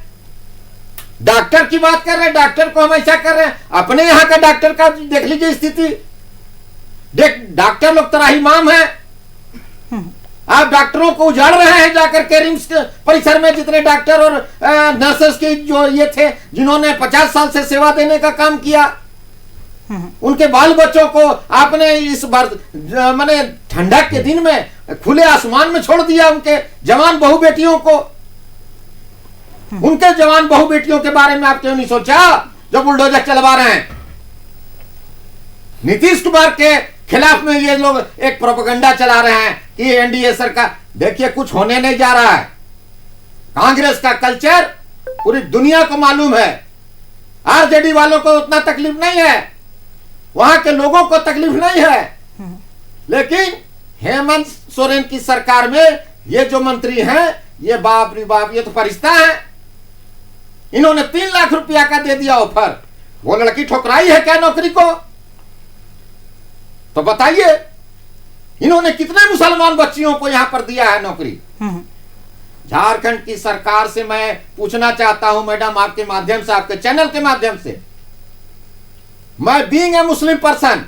डॉक्टर की बात कर रहे हैं, डॉक्टर को हम ऐसा कर रहे हैं। अपने यहां का डॉक्टर का देख लीजिए स्थिति। डॉक्टर लोग त्राहिमाम है। आप डॉक्टरों को उजाड़ रहे हैं जाकर के रिम्स परिसर में। जितने डॉक्टर और नर्सेस के जो ये थे जिन्होंने 50 साल से सेवा देने का काम किया, उनके बाल बच्चों को आपने इस बार माने ठंडक के दिन में खुले आसमान में छोड़ दिया। उनके जवान बहू बेटियों को, उनके जवान बहू बेटियों के बारे में आप क्यों नहीं सोचा जो बुलडोजर चलवा रहे हैं? नीतीश कुमार के खिलाफ में ये लोग एक प्रोपेगेंडा चला रहे हैं कि एनडीए सरकार। देखिए, कुछ होने नहीं जा रहा है। कांग्रेस का कल्चर पूरी दुनिया को मालूम है। आरजेडी वालों को उतना तकलीफ नहीं है, वहां के लोगों को तकलीफ नहीं है, लेकिन हेमंत सोरेन की सरकार में ये जो मंत्री हैं, ये बाप रे बाप, ये तो फरिश्ता है। इन्होंने 3 लाख रुपया का दे दिया ऑफर। वो लड़की ठुकराई है क्या नौकरी को? तो बताइए, इन्होंने कितने मुसलमान बच्चियों को यहां पर दिया है नौकरी? झारखंड की सरकार से मैं पूछना चाहता हूं मैडम, आपके माध्यम से, आपके चैनल के माध्यम से, मैं बीइंग ए मुस्लिम पर्सन,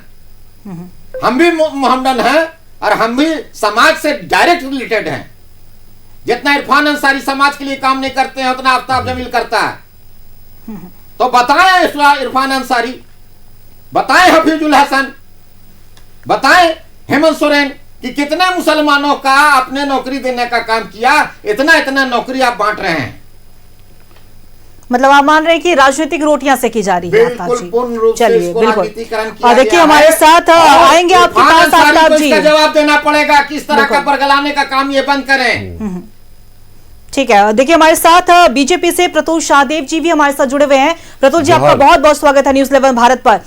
हम भी मोहम्मदन हैं और हम भी समाज से डायरेक्ट रिलेटेड हैं। जितना इरफान अंसारी समाज के लिए काम नहीं करते हैं उतना आफ्ताब जमील करता है। तो बताएं इरफान अंसारी, बताएं हफीजुल हसन, बताएं हेमंत सोरेन कि कितने मुसलमानों का आपने नौकरी देने का काम किया। इतना नौकरी आप बांट रहे हैं। मतलब आप मान रहे हैं कि राजनीतिक रोटियां सेकी जा रही है? बिल्कुल, पूर्ण रूप से चलिए, इसको बिल्कुल। राजनीतिकरण किया और देखिए, गया हमारे है। साथ आएंगे आपके पास आफ्ताब जी। इसका जवाब देना पड़ेगा, किस तरह का बरगलाने का काम ये बंद करें। ठीक है, देखिए हमारे साथ बीजेपी से प्रतुल शाहदेव जी भी हमारे साथ जुड़े हुए हैं। प्रतुल जी, आपका बहुत बहुत स्वागत है न्यूज़ 11 भारत पर।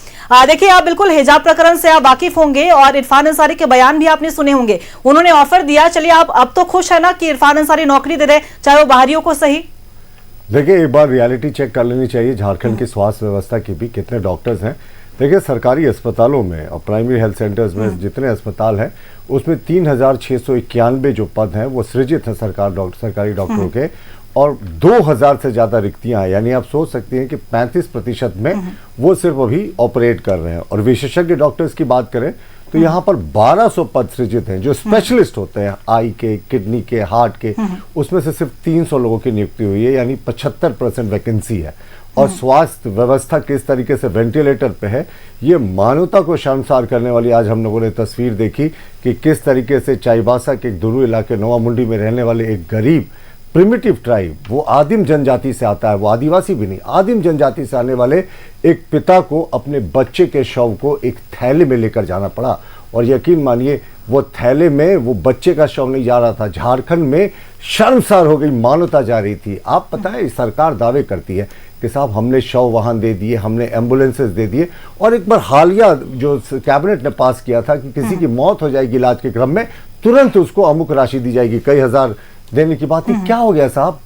देखिए, आप बिल्कुल हिजाब प्रकरण से आप वाकिफ होंगे और इरफान अंसारी के बयान भी आपने सुने होंगे। उन्होंने ऑफर दिया, चलिए आप अब तो खुश है ना कि इरफान अंसारी नौकरी दे रहे, चाहे वो बाहरियों को सही? देखिए, एक बार रियलिटी चेक कर लेनी चाहिए झारखंड की स्वास्थ्य व्यवस्था की भी, कितने डॉक्टर्स हैं। देखिए, सरकारी अस्पतालों में और प्राइमरी हेल्थ सेंटर्स में जितने अस्पताल हैं उसमें 3691 जो पद हैं वो सृजित हैं सरकारी डॉक्टरों के, और 2000 से ज़्यादा रिक्तियां हैं। यानी आप सोच सकते हैं कि 35% में वो सिर्फ अभी ऑपरेट कर रहे हैं। और विशेषज्ञ डॉक्टर्स की बात करें तो यहाँ पर 1200 पद सृजित हैं जो स्पेशलिस्ट होते हैं, आई के, किडनी के, हार्ट के, उसमें से सिर्फ 300 लोगों की नियुक्ति हुई है, यानी 75% वैकेंसी है। और स्वास्थ्य व्यवस्था किस तरीके से वेंटिलेटर पे है, ये मानवता को शर्मसार करने वाली आज हम लोगों ने तस्वीर देखी कि किस तरीके से चाईबासा के एक दुरू इलाके नोवा मुंडी में रहने वाले एक गरीब प्रिमिटिव ट्राइब, वो आदिम जनजाति से आता है, वो आदिवासी भी नहीं, आदिम जनजाति से आने वाले एक पिता को अपने बच्चे के शव को एक थैले में लेकर जाना पड़ा। और यकीन मानिए वो थैले में वो बच्चे का शव नहीं जा रहा था, झारखंड में शर्मसार हो गई मानवता जा रही थी। आप पता है, सरकार दावे करती है कि साहब हमने शव वाहन दे दिए, हमने एम्बुलेंसेस दे दिए, और एक बार हालिया जो कैबिनेट ने पास किया था कि किसी की मौत हो जाएगी इलाज के क्रम में, तुरंत उसको अमुक राशि दी जाएगी, कई हजार देने की बात थी। क्या हो गया साहब,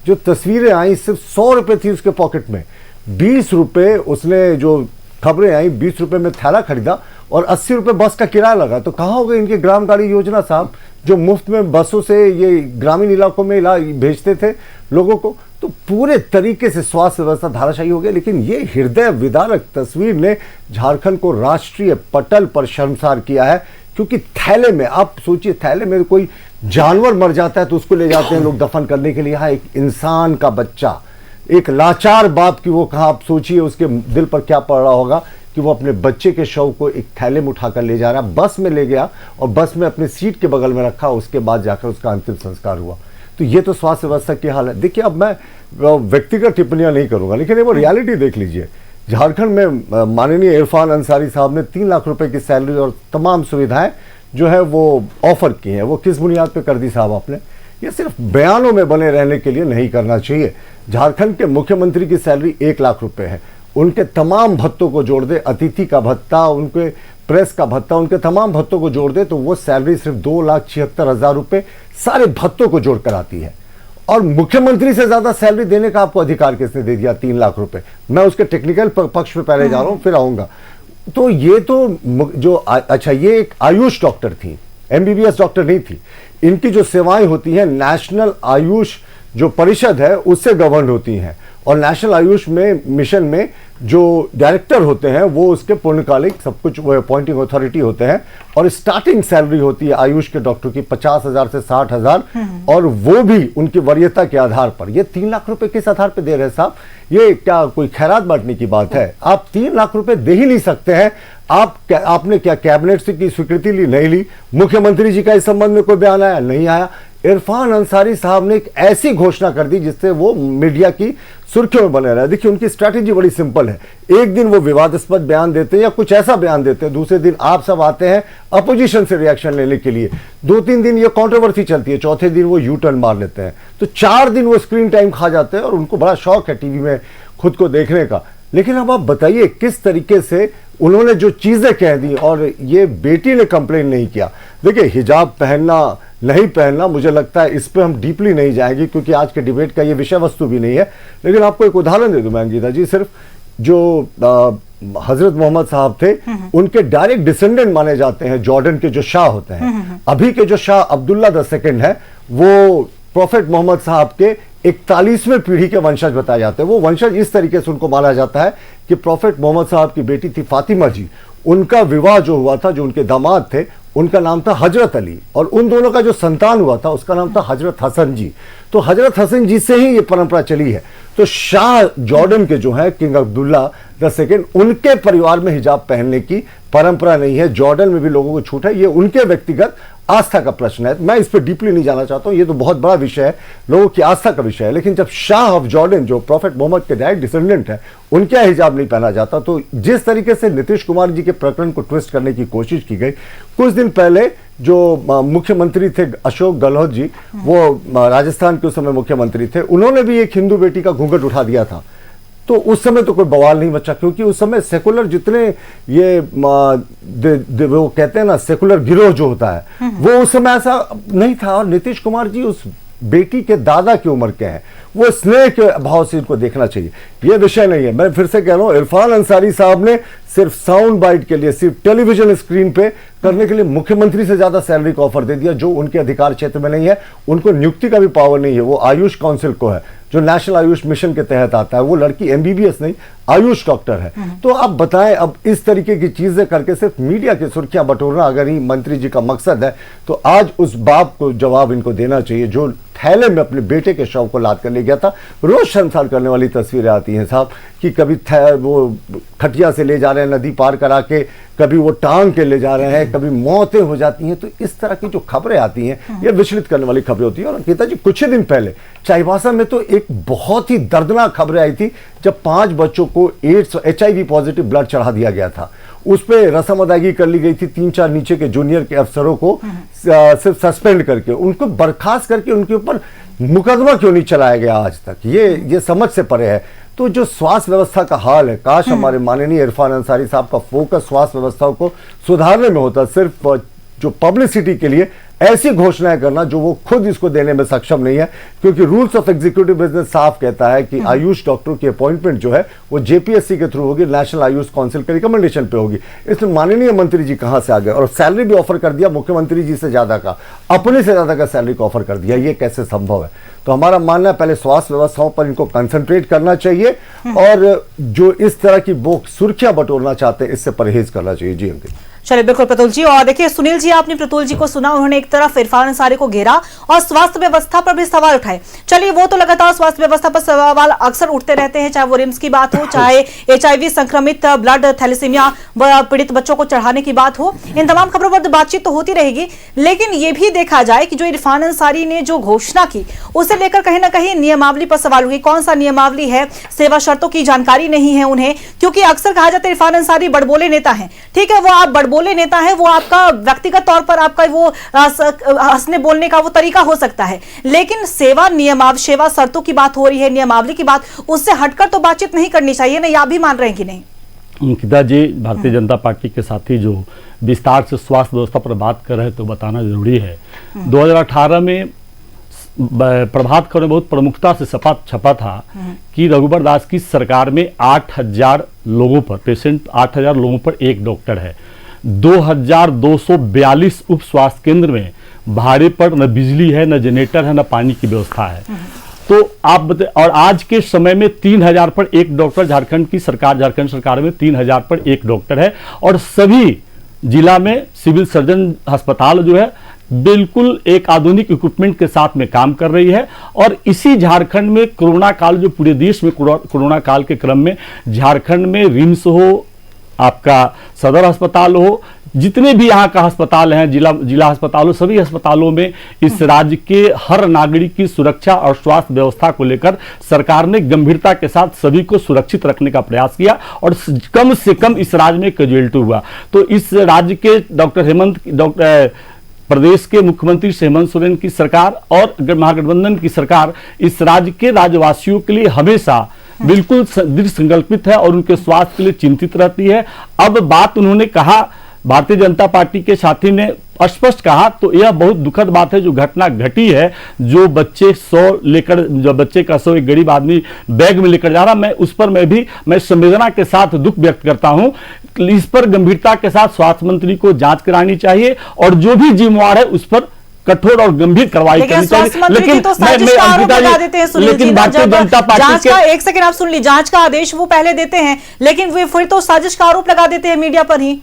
जो तस्वीरें आई सिर्फ 100 रुपए थी उसके पॉकेट में, 20 रुपए उसने, जो खबरें आई 20 रुपए में थैला खरीदा और 80 रुपए बस का किराया लगा। तो कहाँ हो गई इनकी ग्राम गाड़ी योजना साहब, जो मुफ्त में बसों से ये ग्रामीण इलाकों में भेजते थे लोगों को। तो पूरे तरीके से स्वास्थ्य व्यवस्था धाराशायी हो गया। लेकिन ये हृदय विदारक तस्वीर ने झारखंड को राष्ट्रीय पटल पर शर्मसार किया है, क्योंकि थैले में, आप सोचिए, थैले में कोई जानवर मर जाता है तो उसको ले जाते हैं लोग दफन करने के लिए, यहाँ एक इंसान का बच्चा, एक लाचार बाप की वो कहा, आप सोचिए उसके दिल पर क्या पड़ रहा होगा कि वो अपने बच्चे के शव को एक थैले में उठाकर ले जा रहा, बस में ले गया और बस में अपनी सीट के बगल में रखा, उसके बाद जाकर उसका अंतिम संस्कार हुआ। तो ये तो स्वास्थ्य व्यवस्था की हाल है। देखिए, अब मैं व्यक्तिगत टिप्पणियां नहीं करूंगा, लेकिन वो रियलिटी देख लीजिए। झारखंड में माननीय इरफान अंसारी साहब ने 3 लाख रुपए की सैलरी और तमाम सुविधाएं जो है वो ऑफर की हैं। वो किस बुनियाद पे कर दी साहब आपने? ये सिर्फ बयानों में बने रहने के लिए नहीं करना चाहिए। झारखंड के मुख्यमंत्री की सैलरी 1 लाख रुपए है, उनके तमाम भत्तों को जोड़ दे, अतिथि का भत्ता, उनके प्रेस का भत्ता, उनके तमाम भत्तों को जोड़ दे तो वो सैलरी सिर्फ 2,76,000 रुपए सारे भत्तों को जोड़ कर आती है। और मुख्यमंत्री से ज्यादा सैलरी देने का आपको अधिकार किसने दे दिया? 3 लाख रुपए। मैं उसके टेक्निकल पक्ष पे पहले जा रहा हूं, फिर आऊंगा। तो ये तो जो अच्छा, ये एक आयुष डॉक्टर थी, एमबीबीएस डॉक्टर नहीं थी। इनकी जो सेवाएं होती हैं नेशनल आयुष जो परिषद है उससे गवर्न होती हैं, और नेशनल आयुष में मिशन में जो डायरेक्टर होते हैं वो उसके पूर्णकालिक सब कुछ वो अपॉइंटिंग अथॉरिटी होते हैं। और स्टार्टिंग सैलरी होती है आयुष के डॉक्टर की 50,000 से 60,000, और वो भी उनकी वरीयता के आधार पर। ये 3 लाख रुपए किस आधार पर दे रहे हैं साहब? ये क्या कोई खैरात बांटने की बात है? आप 3 लाख रुपए दे ही नहीं सकते हैं। आपने क्या कैबिनेट से की स्वीकृति ली? नहीं ली। मुख्यमंत्री जी का इस संबंध में कोई बयान आया? नहीं आया। इरफान अंसारी साहब ने एक ऐसी घोषणा कर दी जिससे वो मीडिया की सुर्खियों में बने रहे। देखिए, उनकी स्ट्रैटेजी बड़ी सिंपल है। एक दिन वो विवादास्पद बयान देते हैं या कुछ ऐसा बयान देते हैं, दूसरे दिन आप सब आते हैं अपोजिशन से रिएक्शन लेने के लिए। 2-3 दिन ये कंट्रोवर्सी चलती है, चौथे दिन वो यू टर्न मार लेते हैं। तो 4 दिन वो स्क्रीन टाइम खा जाते हैं और उनको बड़ा शौक है टीवी में खुद को देखने का। लेकिन अब आप बताइए किस तरीके से उन्होंने जो चीजें कह दी, और ये बेटी ने कंप्लेन नहीं किया। देखिए, हिजाब पहनना नहीं पहनना, मुझे लगता है इस पे हम डीपली नहीं जाएंगे क्योंकि आज के डिबेट का ये विषय वस्तु भी नहीं है। लेकिन आपको एक उदाहरण दे दूं मैं अंकिता जी, सिर्फ जो हजरत मोहम्मद साहब थे उनके डायरेक्ट डिसेंडेंट माने जाते हैं जॉर्डन के जो शाह होते हैं। अभी के जो शाह अब्दुल्ला II है वो प्रॉफेट मोहम्मद साहब के 41वें पीढ़ी के वंशज बताए जाते हैं। वो वंशज इस तरीके से उनको माना जाता है कि प्रॉफेट मोहम्मद साहब की बेटी थी फातिमा जी, उनका विवाह जो हुआ था, जो उनके दामाद थे उनका नाम था हजरत अली, और उन दोनों का जो संतान हुआ था उसका नाम था हजरत हसन जी। तो हजरत हसन जी से ही ये परंपरा चली है। तो शाह जॉर्डन के जो है किंग अब्दुल्ला II, उनके परिवार में हिजाब पहनने की परंपरा नहीं है। जॉर्डन में भी लोगों को छूट है। ये उनके व्यक्तिगत आस्था का प्रश्न है। मैं इस पर डीपली नहीं जाना चाहता हूं, ये तो बहुत बड़ा विषय है, लोगों की आस्था का विषय है। लेकिन जब शाह ऑफ जॉर्डन जो प्रॉफेट मोहम्मद के डायरेक्ट डिसेंडेंट है उनके हिजाब नहीं पहना जाता, तो जिस तरीके से नीतीश कुमार जी के प्रकरण को ट्विस्ट करने की कोशिश की गई, कुछ दिन पहले जो मुख्यमंत्री थे अशोक गहलोत जी, वो राजस्थान के उस समय मुख्यमंत्री थे, उन्होंने भी एक हिंदू बेटी का घूंघट उठा दिया था। तो उस समय तो कोई बवाल नहीं बचा, क्योंकि उस समय सेकुलर जितने ये वो कहते हैं ना सेकुलर गिरोह जो होता है वो उस समय ऐसा नहीं था। और नीतीश कुमार जी उस बेटी के दादा की उम्र के हैं, वो स्नेह के भाव से इनको देखना चाहिए। ये विषय नहीं है। मैं फिर से कह रहा हूं, इरफान अंसारी साहब ने सिर्फ साउंड बाइट के लिए, सिर्फ टेलीविजन स्क्रीन पे करने के लिए मुख्यमंत्री से ज्यादा सैलरी का ऑफर दे दिया, जो उनके अधिकार क्षेत्र में नहीं है। उनको नियुक्ति का भी पावर नहीं है, वो आयुष काउंसिल को है, जो नेशनल आयुष मिशन के तहत आता है। वो लड़की एमबीबीएस नहीं, आयुष डॉक्टर है। तो अब बताएं, अब इस तरीके की चीजें करके सिर्फ मीडिया की सुर्खियां बटोरना अगर ही मंत्री जी का मकसद है, तो आज उस बाप को जवाब इनको देना चाहिए जो थैले में अपने बेटे के शव को लाद कर ले गया था। रोज शर्मसार करने वाली तस्वीरें आती हैं साहब, कि कभी वो खटिया से ले जा रहे हैं नदी पार करा के, कभी वो टांग के ले जा रहे हैं, कभी मौतें हो जाती हैं। तो इस तरह की जो खबरें आती हैं, ये विचलित करने वाली खबरें होती हैं। और अंकिता जी, कुछ ही दिन पहले चाईबासा में तो एक बहुत ही दर्दनाक खबरें आई थी, जब 5 बच्चों को एड्स HIV पॉजिटिव ब्लड चढ़ा दिया गया था। उस पर रस्म अदायगी कर ली गई थी 3-4 नीचे के जूनियर के अफसरों को सिर्फ सस्पेंड करके, उनको बर्खास्त करके उनके ऊपर मुकदमा क्यों नहीं चलाया गया आज तक, ये समझ से परे है। तो जो स्वास्थ्य व्यवस्था का हाल है, काश हमारे माननीय इरफान अंसारी साहब का फोकस स्वास्थ्य व्यवस्था को सुधारने में होता। सिर्फ जो पब्लिसिटी के लिए ऐसी घोषणाएं करना जो वो खुद इसको देने में सक्षम नहीं है, क्योंकि रूल्स ऑफ एग्जीक्यूटिव बिजनेस साफ कहता है कि आयुष डॉक्टरों की अपॉइंटमेंट जो है वो जेपीएससी के थ्रू होगी, नेशनल आयुष काउंसिल के रिकमेंडेशन पे होगी। इसमें माननीय मंत्री जी कहां से आ गए, और सैलरी भी ऑफर कर दिया मुख्यमंत्री जी से ज्यादा का, अपने से ज्यादा का सैलरी को ऑफर कर दिया। ये कैसे संभव है? तो हमारा मानना है पहले स्वास्थ्य व्यवस्थाओं पर इनको कंसंट्रेट करना चाहिए, और जो इस तरह की सुर्खियां बटोरना चाहते हैं इससे परहेज करना चाहिए। जी अंकित। चलिए, बिल्कुल प्रतुल जी। और देखिए सुनील जी, आपने प्रतुल जी को सुना, उन्होंने एक तरफ इरफान अंसारी को घेरा और स्वास्थ्य व्यवस्था पर भी सवाल उठाए। चलिए, वो तो लगातार स्वास्थ्य व्यवस्था पर सवाल अक्सर उठते रहते हैं, चाहे वो रिम्स की बात हो, चाहे HIV संक्रमित ब्लड थैलेसीमिया पीड़ित बच्चों को चढ़ाने की बात हो। इन तमाम खबरों पर बातचीत तो होती रहेगी, लेकिन ये भी देखा जाए कि जो इरफान अंसारी ने जो घोषणा की, उसे लेकर कहीं ना कहीं नियमावली पर सवाल हुई। कौन सा नियमावली है? सेवा शर्तों की जानकारी नहीं है उन्हें, क्योंकि अक्सर कहा जाता है इरफान अंसारी बड़बोले नेता है। ठीक है, वो आप बड़बोले नेता है, वो आपका व्यक्तिगत तौर पर आपका वो हंसने बोलने का वो तरीका हो सकता है, लेकिन सेवा शर्तों की बात हो रही है, नियमावली की बात, उससे हटकर तो बातचीत नहीं करनी चाहिए ना। आप भी मान रहे हैं कि नहीं? अंकिता जी, भारतीय जनता पार्टी के साथी जो विस्तार से स्वास्थ्य व्यवस्था पर बात कर रहे हैं तो बताना जरूरी है। 2018 में प्रभात खबर में बहुत प्रमुखता से छपा था कि रघुबर दास की सरकार में 8,000 लोगों पर 8,000 लोगों पर एक डॉक्टर है। 2,242 उप स्वास्थ्य केंद्र में भाड़े पर न बिजली है, न जनरेटर है, न पानी की व्यवस्था है। तो आप बताएं, और आज के समय में 3,000 पर एक डॉक्टर, झारखंड सरकार में 3,000 पर एक डॉक्टर है, और सभी जिला में सिविल सर्जन अस्पताल जो है बिल्कुल एक आधुनिक इक्विपमेंट के साथ में काम कर रही है। और इसी झारखंड में कोरोना काल, जो पूरे देश में कोरोना काल के क्रम में झारखंड में रिम्स हो, आपका सदर अस्पताल हो, जितने भी यहाँ का अस्पताल हैं, जिला अस्पताल हो, सभी अस्पतालों में इस राज्य के हर नागरिक की सुरक्षा और स्वास्थ्य व्यवस्था को लेकर सरकार ने गंभीरता के साथ सभी को सुरक्षित रखने का प्रयास किया, और कम से कम इस राज्य में कैजुअलिटी हुआ। तो इस राज्य के प्रदेश के मुख्यमंत्री हेमंत सोरेन की सरकार और महागठबंधन की सरकार इस राज्य के राज्यवासियों के लिए हमेशा बिल्कुल दृढ़ संकल्पित है और उनके स्वास्थ्य के लिए चिंतित रहती है। अब बात उन्होंने कहा, भारतीय जनता पार्टी के साथी ने स्पष्ट कहा, तो यह बहुत दुखद बात है जो घटना घटी है, जो बच्चे का 100 एक गरीब आदमी बैग में लेकर जा रहा, मैं उस पर मैं संवेदना के साथ दुख व्यक्त करता हूं। इस पर गंभीरता के साथ स्वास्थ्य मंत्री को जांच करानी चाहिए, और जो भी जिम्मेवार है उस पर कठोर और गंभीर कार्रवाई करनी चाहिए। लेकिन तो भारतीय जनता पार्टी का, एक सेकंड आप सुन ली, जांच का आदेश वो पहले देते हैं, लेकिन वे फिर तो साजिश का आरोप लगा देते हैं मीडिया पर ही।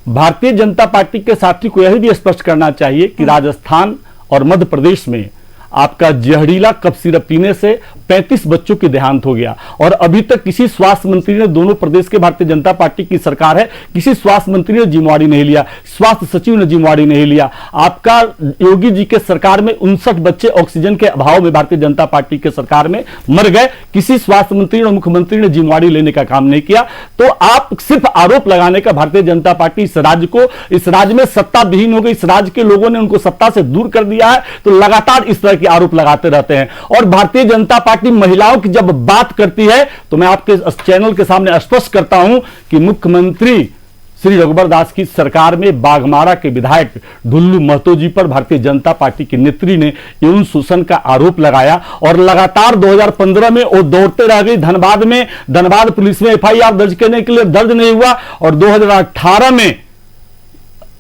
भारतीय जनता पार्टी के साथी को यह भी स्पष्ट करना चाहिए कि राजस्थान और मध्य प्रदेश में आपका जहरीला कफ सिरप पीने से 35 बच्चों की देहांत हो गया, और अभी तक किसी स्वास्थ्य मंत्री ने, दोनों प्रदेश के भारतीय जनता पार्टी की सरकार है, किसी स्वास्थ्य मंत्री ने जिम्मेवारी नहीं लिया, स्वास्थ्य सचिव ने जिम्मेवारी नहीं लिया। आपका योगी जी के सरकार में 59 बच्चे ऑक्सीजन के अभाव में भारतीय जनता पार्टी के सरकार में मर गए, किसी स्वास्थ्य मंत्री और मुख्यमंत्री ने जिम्मेवारी लेने का काम नहीं किया। तो आप सिर्फ आरोप लगाने का, भारतीय जनता पार्टी इस राज्य में सत्ता विहीन हो गई, इस राज्य के लोगों ने उनको सत्ता से दूर कर दिया है, तो लगातार इस तरह के आरोप लगाते रहते हैं। और भारतीय जनता पार्टी महिलाओं की जब बात करती है तो मैं आपके चैनल के सामने स्पष्ट करता हूं कि मुख्यमंत्री श्री रघुबर दास की सरकार में बाघमारा के विधायक ढुल्लू महतो जी पर भारतीय जनता पार्टी के नेत्री ने यौन शोषण का आरोप लगाया और लगातार 2015 में वो दौड़ते रह गई। धनबाद पुलिस में एफआईआर दर्ज करने के लिए दर्ज नहीं हुआ और 2018 में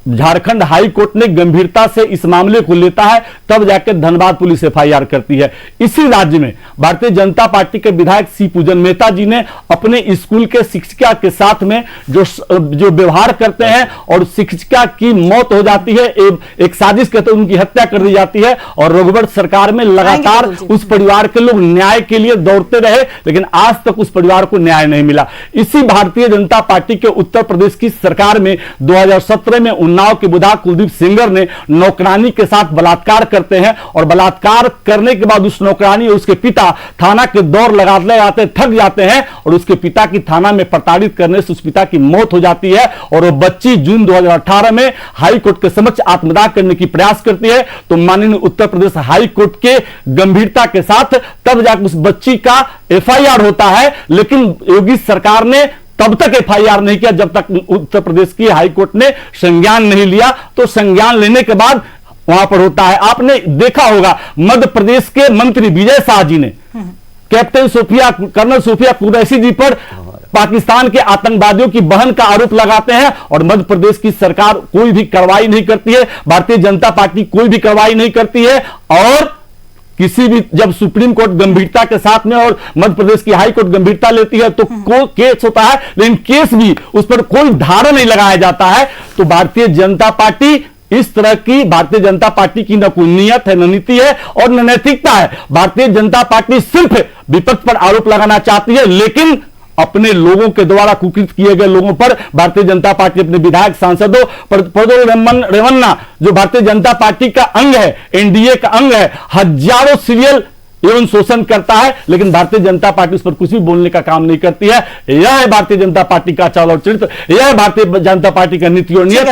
झारखंड हाई कोर्ट ने गंभीरता से इस मामले को लेता है, तब जाकर धनबाद पुलिस एफआईआर करती है। इसी राज्य में भारतीय जनता पार्टी के विधायक सी पूजन मेहता जी ने अपने स्कूल के शिक्षिका के साथ में जो व्यवहार करते हैं और शिक्षिका की मौत हो जाती है, एक साजिश के तहत उनकी हत्या कर दी जाती है और रघुवर सरकार में लगातार उस परिवार के लोग न्याय के लिए दौड़ते रहे, लेकिन आज तक उस परिवार को न्याय नहीं मिला। इसी भारतीय जनता पार्टी के उत्तर प्रदेश की सरकार में 2017 में उन्नाव के विधायक कुलदीप सेंगर ने नौकरानी के साथ बलात्कार करते हैं और बलात्कार करने के बाद उस नौकरानी और उसके पिता थाना के दौर लगाते थक जाते हैं और उसके पिता की थाना में प्रताड़ित करने से उस पिता की मौत हो जाती है और वो बच्ची जून 2018 में हाई कोर्ट के समक्ष आत्मदाह करने की प्रयास करती है। तो माननीय उत्तर प्रदेश हाई कोर्ट के गंभीरता के साथ तब जाकर उस बच्ची का एफआईआर होता है, लेकिन योगी सरकार ने तब तक एफआईआर नहीं किया जब तक उत्तर प्रदेश की हाई कोर्ट ने संज्ञान नहीं लिया। तो संज्ञान लेने के बाद वहां पर होता है। आपने देखा होगा मध्य प्रदेश के मंत्री विजय शाह जी ने कर्नल सोफिया कुरैशी जी पर पाकिस्तान के आतंकवादियों की बहन का आरोप लगाते हैं और मध्य प्रदेश की सरकार कोई भी कार्रवाई नहीं करती है, भारतीय जनता पार्टी कोई भी कार्रवाई नहीं करती है। और किसी भी जब सुप्रीम कोर्ट गंभीरता के साथ में और मध्य प्रदेश की हाई कोर्ट गंभीरता लेती है तो केस होता है, लेकिन केस भी उस पर कोई धारा नहीं लगाया जाता है। तो भारतीय जनता पार्टी इस तरह की भारतीय जनता पार्टी की न कोई नियत है, न नीति है और न नैतिकता है। भारतीय जनता पार्टी सिर्फ विपक्ष पर आरोप लगाना चाहती है, लेकिन अपने लोगों के द्वारा कुकृत किए गए लोगों पर भारतीय जनता पार्टी अपने विधायक सांसदों प्रज्वल रेवन्ना जो भारतीय जनता पार्टी का अंग है, एनडीए का अंग है, हजारों सीरियल एवं शोषण करता है, लेकिन भारतीय जनता पार्टी उस पर कुछ भी बोलने का काम नहीं करती है। यह है भारतीय जनता पार्टी का चाल और चरित्र, यह है भारतीय जनता पार्टी का नीति और नियत।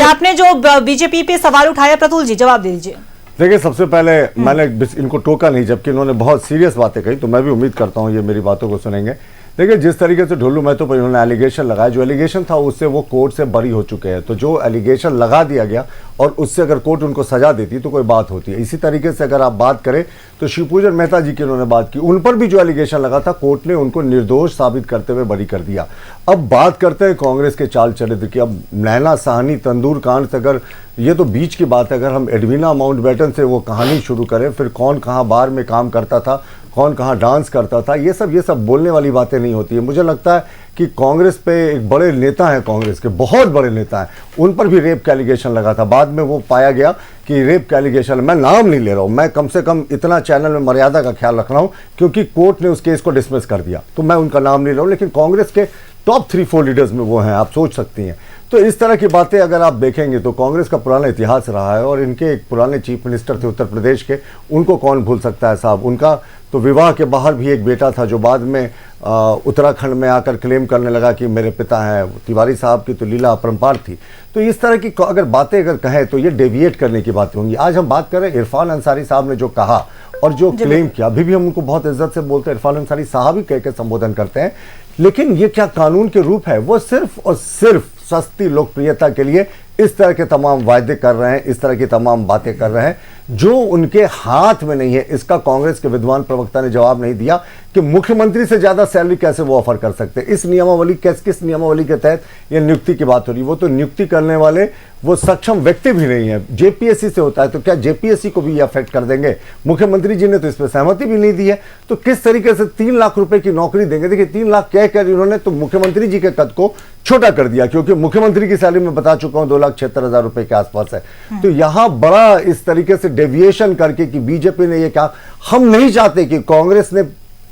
आपने जो बीजेपी पे सवाल उठाया, प्रतुल जी जवाब दे दीजिए। देखिए, सबसे पहले मैंने इनको टोका नहीं, जबकि इन्होंने बहुत सीरियस बातें कही, तो मैं भी उम्मीद करता हूं ये मेरी बातों को सुनेंगे। देखिए, जिस तरीके से ढुल्लू महतो पर इन्होंने एलिगेशन लगाया, जो एलिगेशन था उससे वो कोर्ट से बरी हो चुके हैं। तो जो एलिगेशन लगा दिया गया और उससे अगर कोर्ट उनको सजा देती तो कोई बात होती है। इसी तरीके से अगर आप बात करें तो शिवपूजन मेहता जी की उन्होंने बात की, उन पर भी जो एलिगेशन लगा था कोर्ट ने उनको निर्दोष साबित करते हुए बरी कर दिया। अब बात करते हैं कांग्रेस के चाल चरित्र की। अब नैना साहनी तंदूर कांड से अगर ये तो बीच की बात है, अगर हम एडविना माउंटबेटन से वो कहानी शुरू करें, फिर कौन कहाँ बार में काम करता था, कौन कहाँ डांस करता था, ये सब बोलने वाली बातें नहीं होती है। मुझे लगता है कि कांग्रेस पे एक बड़े नेता हैं, कांग्रेस के बहुत बड़े नेता हैं, उन पर भी रेप का एलिगेशन लगा था। बाद में वो पाया गया कि रेप का एलिगेशन, मैं नाम नहीं ले रहा हूँ, मैं कम से कम इतना चैनल में मर्यादा का ख्याल रख रहा हूँ क्योंकि कोर्ट ने उस केस को डिसमिस कर दिया, तो मैं उनका नाम नहीं ले रहा हूँ, लेकिन कांग्रेस के टॉप 3-4 लीडर्स में वो हैं, आप सोच सकती हैं। तो इस तरह की बातें अगर आप देखेंगे तो कांग्रेस का पुराना इतिहास रहा है और इनके एक पुराने चीफ मिनिस्टर थे उत्तर प्रदेश के, उनको कौन भूल सकता है साहब। उनका तो विवाह के बाहर भी एक बेटा था जो बाद में उत्तराखंड में आकर क्लेम करने लगा कि मेरे पिता हैं। तिवारी साहब की तो लीला अपरंपार थी। तो इस तरह की अगर बातें अगर कहें तो ये डेविएट करने की बातें होंगी। आज हम बात करें इरफान अंसारी साहब ने जो कहा और जो क्लेम किया, अभी भी हम उनको बहुत इज्जत से बोलते हैं, इरफान अंसारी साहब ही कह के संबोधन करते हैं, लेकिन ये क्या कानून के रूप है? वो सिर्फ और सिर्फ सस्ती लोकप्रियता के लिए इस तरह के तमाम वायदे कर रहे हैं, इस तरह की तमाम बातें कर रहे हैं जो उनके हाथ में नहीं है। इसका कांग्रेस के विद्वान प्रवक्ता ने जवाब नहीं दिया कि मुख्यमंत्री से ज्यादा सैलरी कैसे वो ऑफर कर सकते हैं। इस नियमावली किस नियमावली के तहत ये नियुक्ति की बात हो रही है? वो तो नियुक्ति करने वाले वो सक्षम व्यक्ति भी नहीं है, जेपीएससी से होता है, तो क्या जेपीएससी को भी ये अफेक्ट कर देंगे? मुख्यमंत्री जी ने तो इस पर सहमति भी नहीं दी है। तो किस तरीके से 3 लाख रुपए की नौकरी देंगे? देखिए, 3 लाख कहकर इन्होंने तो मुख्यमंत्री जी के कद को छोटा कर दिया, क्योंकि मुख्यमंत्री की सैलरी में बता चुका हूं 2,76,000 रुपए के आसपास है। तो यहां बड़ा इस तरीके से डेविएशन करके कि बीजेपी ने ये कहा, हम नहीं चाहते कि कांग्रेस ने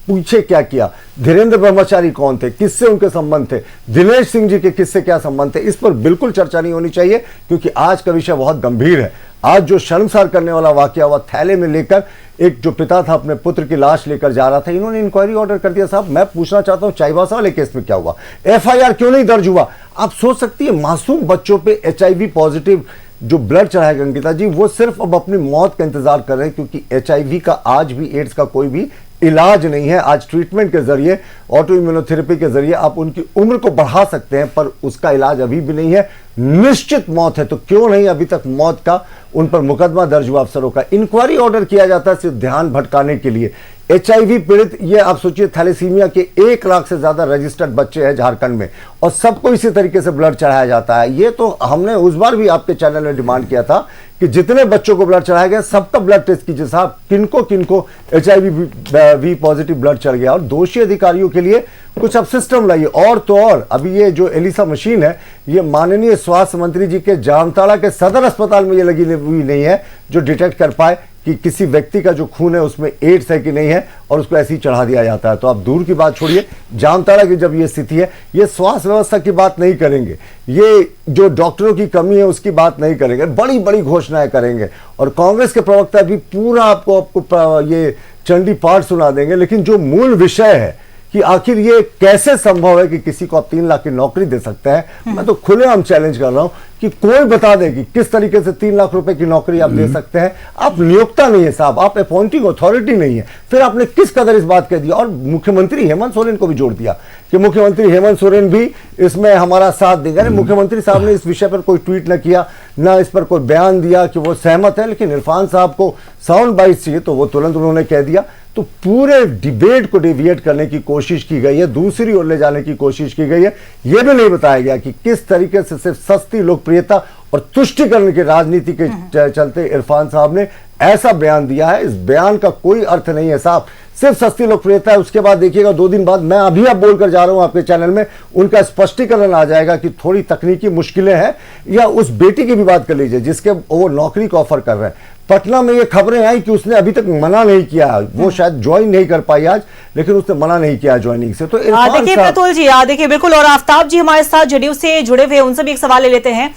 पूछे क्या किया, धीरेन्द्र ब्रह्मचारी कौन थे, किससे उनके संबंध थे, दिनेश सिंह जी के किससे क्या संबंध थे, इस पर बिल्कुल चर्चा नहीं होनी चाहिए, क्योंकि आज का विषय बहुत गंभीर है। आज जो शर्मसार करने वाला वाकया हुआ, थैले में लेकर एक जो पिता था अपने पुत्र की लाश लेकर जा रहा था, इन्होंने इंक्वायरी ऑर्डर कर दिया। साहब, मैं पूछना चाहता हूं चाईबासा वाले केस में क्या हुआ? एफआईआर क्यों नहीं दर्ज हुआ? आप सोच सकती है, मासूम बच्चों पे एचआईवी पॉजिटिव जो ब्लड चढ़ाएगा अंकिता जी, वो सिर्फ अब अपनी मौत का इंतजार कर रहे हैं, क्योंकि एचआईवी का आज भी, एड्स का कोई भी इलाज नहीं है। आज ट्रीटमेंट के जरिए, ऑटो इम्यूनोथेरेपी के जरिए आप उनकी उम्र को बढ़ा सकते हैं, पर उसका इलाज अभी भी नहीं है। निश्चित मौत है, तो क्यों नहीं अभी तक मौत का उन पर मुकदमा दर्ज हुआ अफसरों का? इंक्वायरी ऑर्डर किया जाता है सिर्फ ध्यान भटकाने के लिए। HIV पीड़ित, ये आप सोचिए, थैलेसीमिया के 1 लाख से ज्यादा रजिस्टर्ड बच्चे हैं झारखंड में, और सबको इसी तरीके से ब्लड चढ़ाया जाता है। ये तो हमने उस बार भी आपके चैनल में डिमांड किया था कि जितने बच्चों को ब्लड चढ़ाया गया सबका ब्लड टेस्ट कीजिए साहब, किनको किनको HIV पॉजिटिव ब्लड चढ़ गया, और दोषी अधिकारियों के लिए कुछ अब सिस्टम लाइए। और तो और अभी ये जो एलिसा मशीन है, ये माननीय स्वास्थ्य मंत्री जी के जामताड़ा के सदर अस्पताल में ये लगी हुई नहीं है जो डिटेक्ट कर पाए कि किसी व्यक्ति का जो खून है उसमें एड्स है कि नहीं है, और उसको ऐसे ही चढ़ा दिया जाता है। तो आप दूर की बात छोड़िए, जामताड़ा की जब ये स्थिति है, ये स्वास्थ्य व्यवस्था की बात नहीं करेंगे, ये जो डॉक्टरों की कमी है उसकी बात नहीं करेंगे, बड़ी बड़ी घोषणाएं करेंगे। और कांग्रेस के प्रवक्ता भी पूरा आपको ये चंडी पाठ सुना देंगे, लेकिन जो मूल विषय है कि आखिर ये कैसे संभव है कि किसी को आप 3 लाख की नौकरी दे सकते हैं, मैं तो खुलेआम चैलेंज कर रहा हूं कि कोई बता दे कि किस तरीके से 3 लाख रुपए की नौकरी आप दे सकते हैं। आप नियोक्ता नहीं है साहब, आप अपॉइंटिंग अथॉरिटी नहीं है, फिर आपने किस कदर इस बात कह दिया। और मुख्यमंत्री हेमंत सोरेन को भी जोड़ दिया कि मुख्यमंत्री हेमंत सोरेन भी इसमें हमारा साथ देंगे। मुख्यमंत्री साहब ने इस विषय पर कोई ट्वीट न किया, ना इस पर कोई बयान दिया कि वो सहमत है, लेकिन इरफान साहब को साउंड बाइट चाहिए तो वो तुरंत उन्होंने कह दिया। तो पूरे डिबेट को डेविएट करने की कोशिश की गई है, दूसरी ओर ले जाने की कोशिश की गई है। यह भी नहीं बताया गया कि किस तरीके से सिर्फ सस्ती लोकप्रियता और तुष्टिकरण की राजनीति के चलते इरफान साहब ने ऐसा बयान दिया है। इस बयान का कोई अर्थ नहीं है साहब, सिर्फ सस्ती लोकप्रियता है। उसके बाद देखिएगा 2 दिन बाद, मैं अभी अब बोलकर जा रहा हूं आपके चैनल में, उनका स्पष्टीकरण आ जाएगा कि थोड़ी तकनीकी मुश्किलें हैं। या उस बेटी की भी बात कर लीजिए जिसके वो नौकरी को ऑफर कर रहे हैं, पटना में ये खबरें आई कि उसने अभी तक मना नहीं किया, वो शायद ज्वाइन नहीं कर पाई आज, लेकिन उसने मना नहीं किया ज्वाइनिंग से। तो देखिए प्रतुल जी, देखिए बिल्कुल, और आफ्ताब जी हमारे साथ जदयू से जुड़े हुए, उनसे भी एक सवाल ले लेते हैं।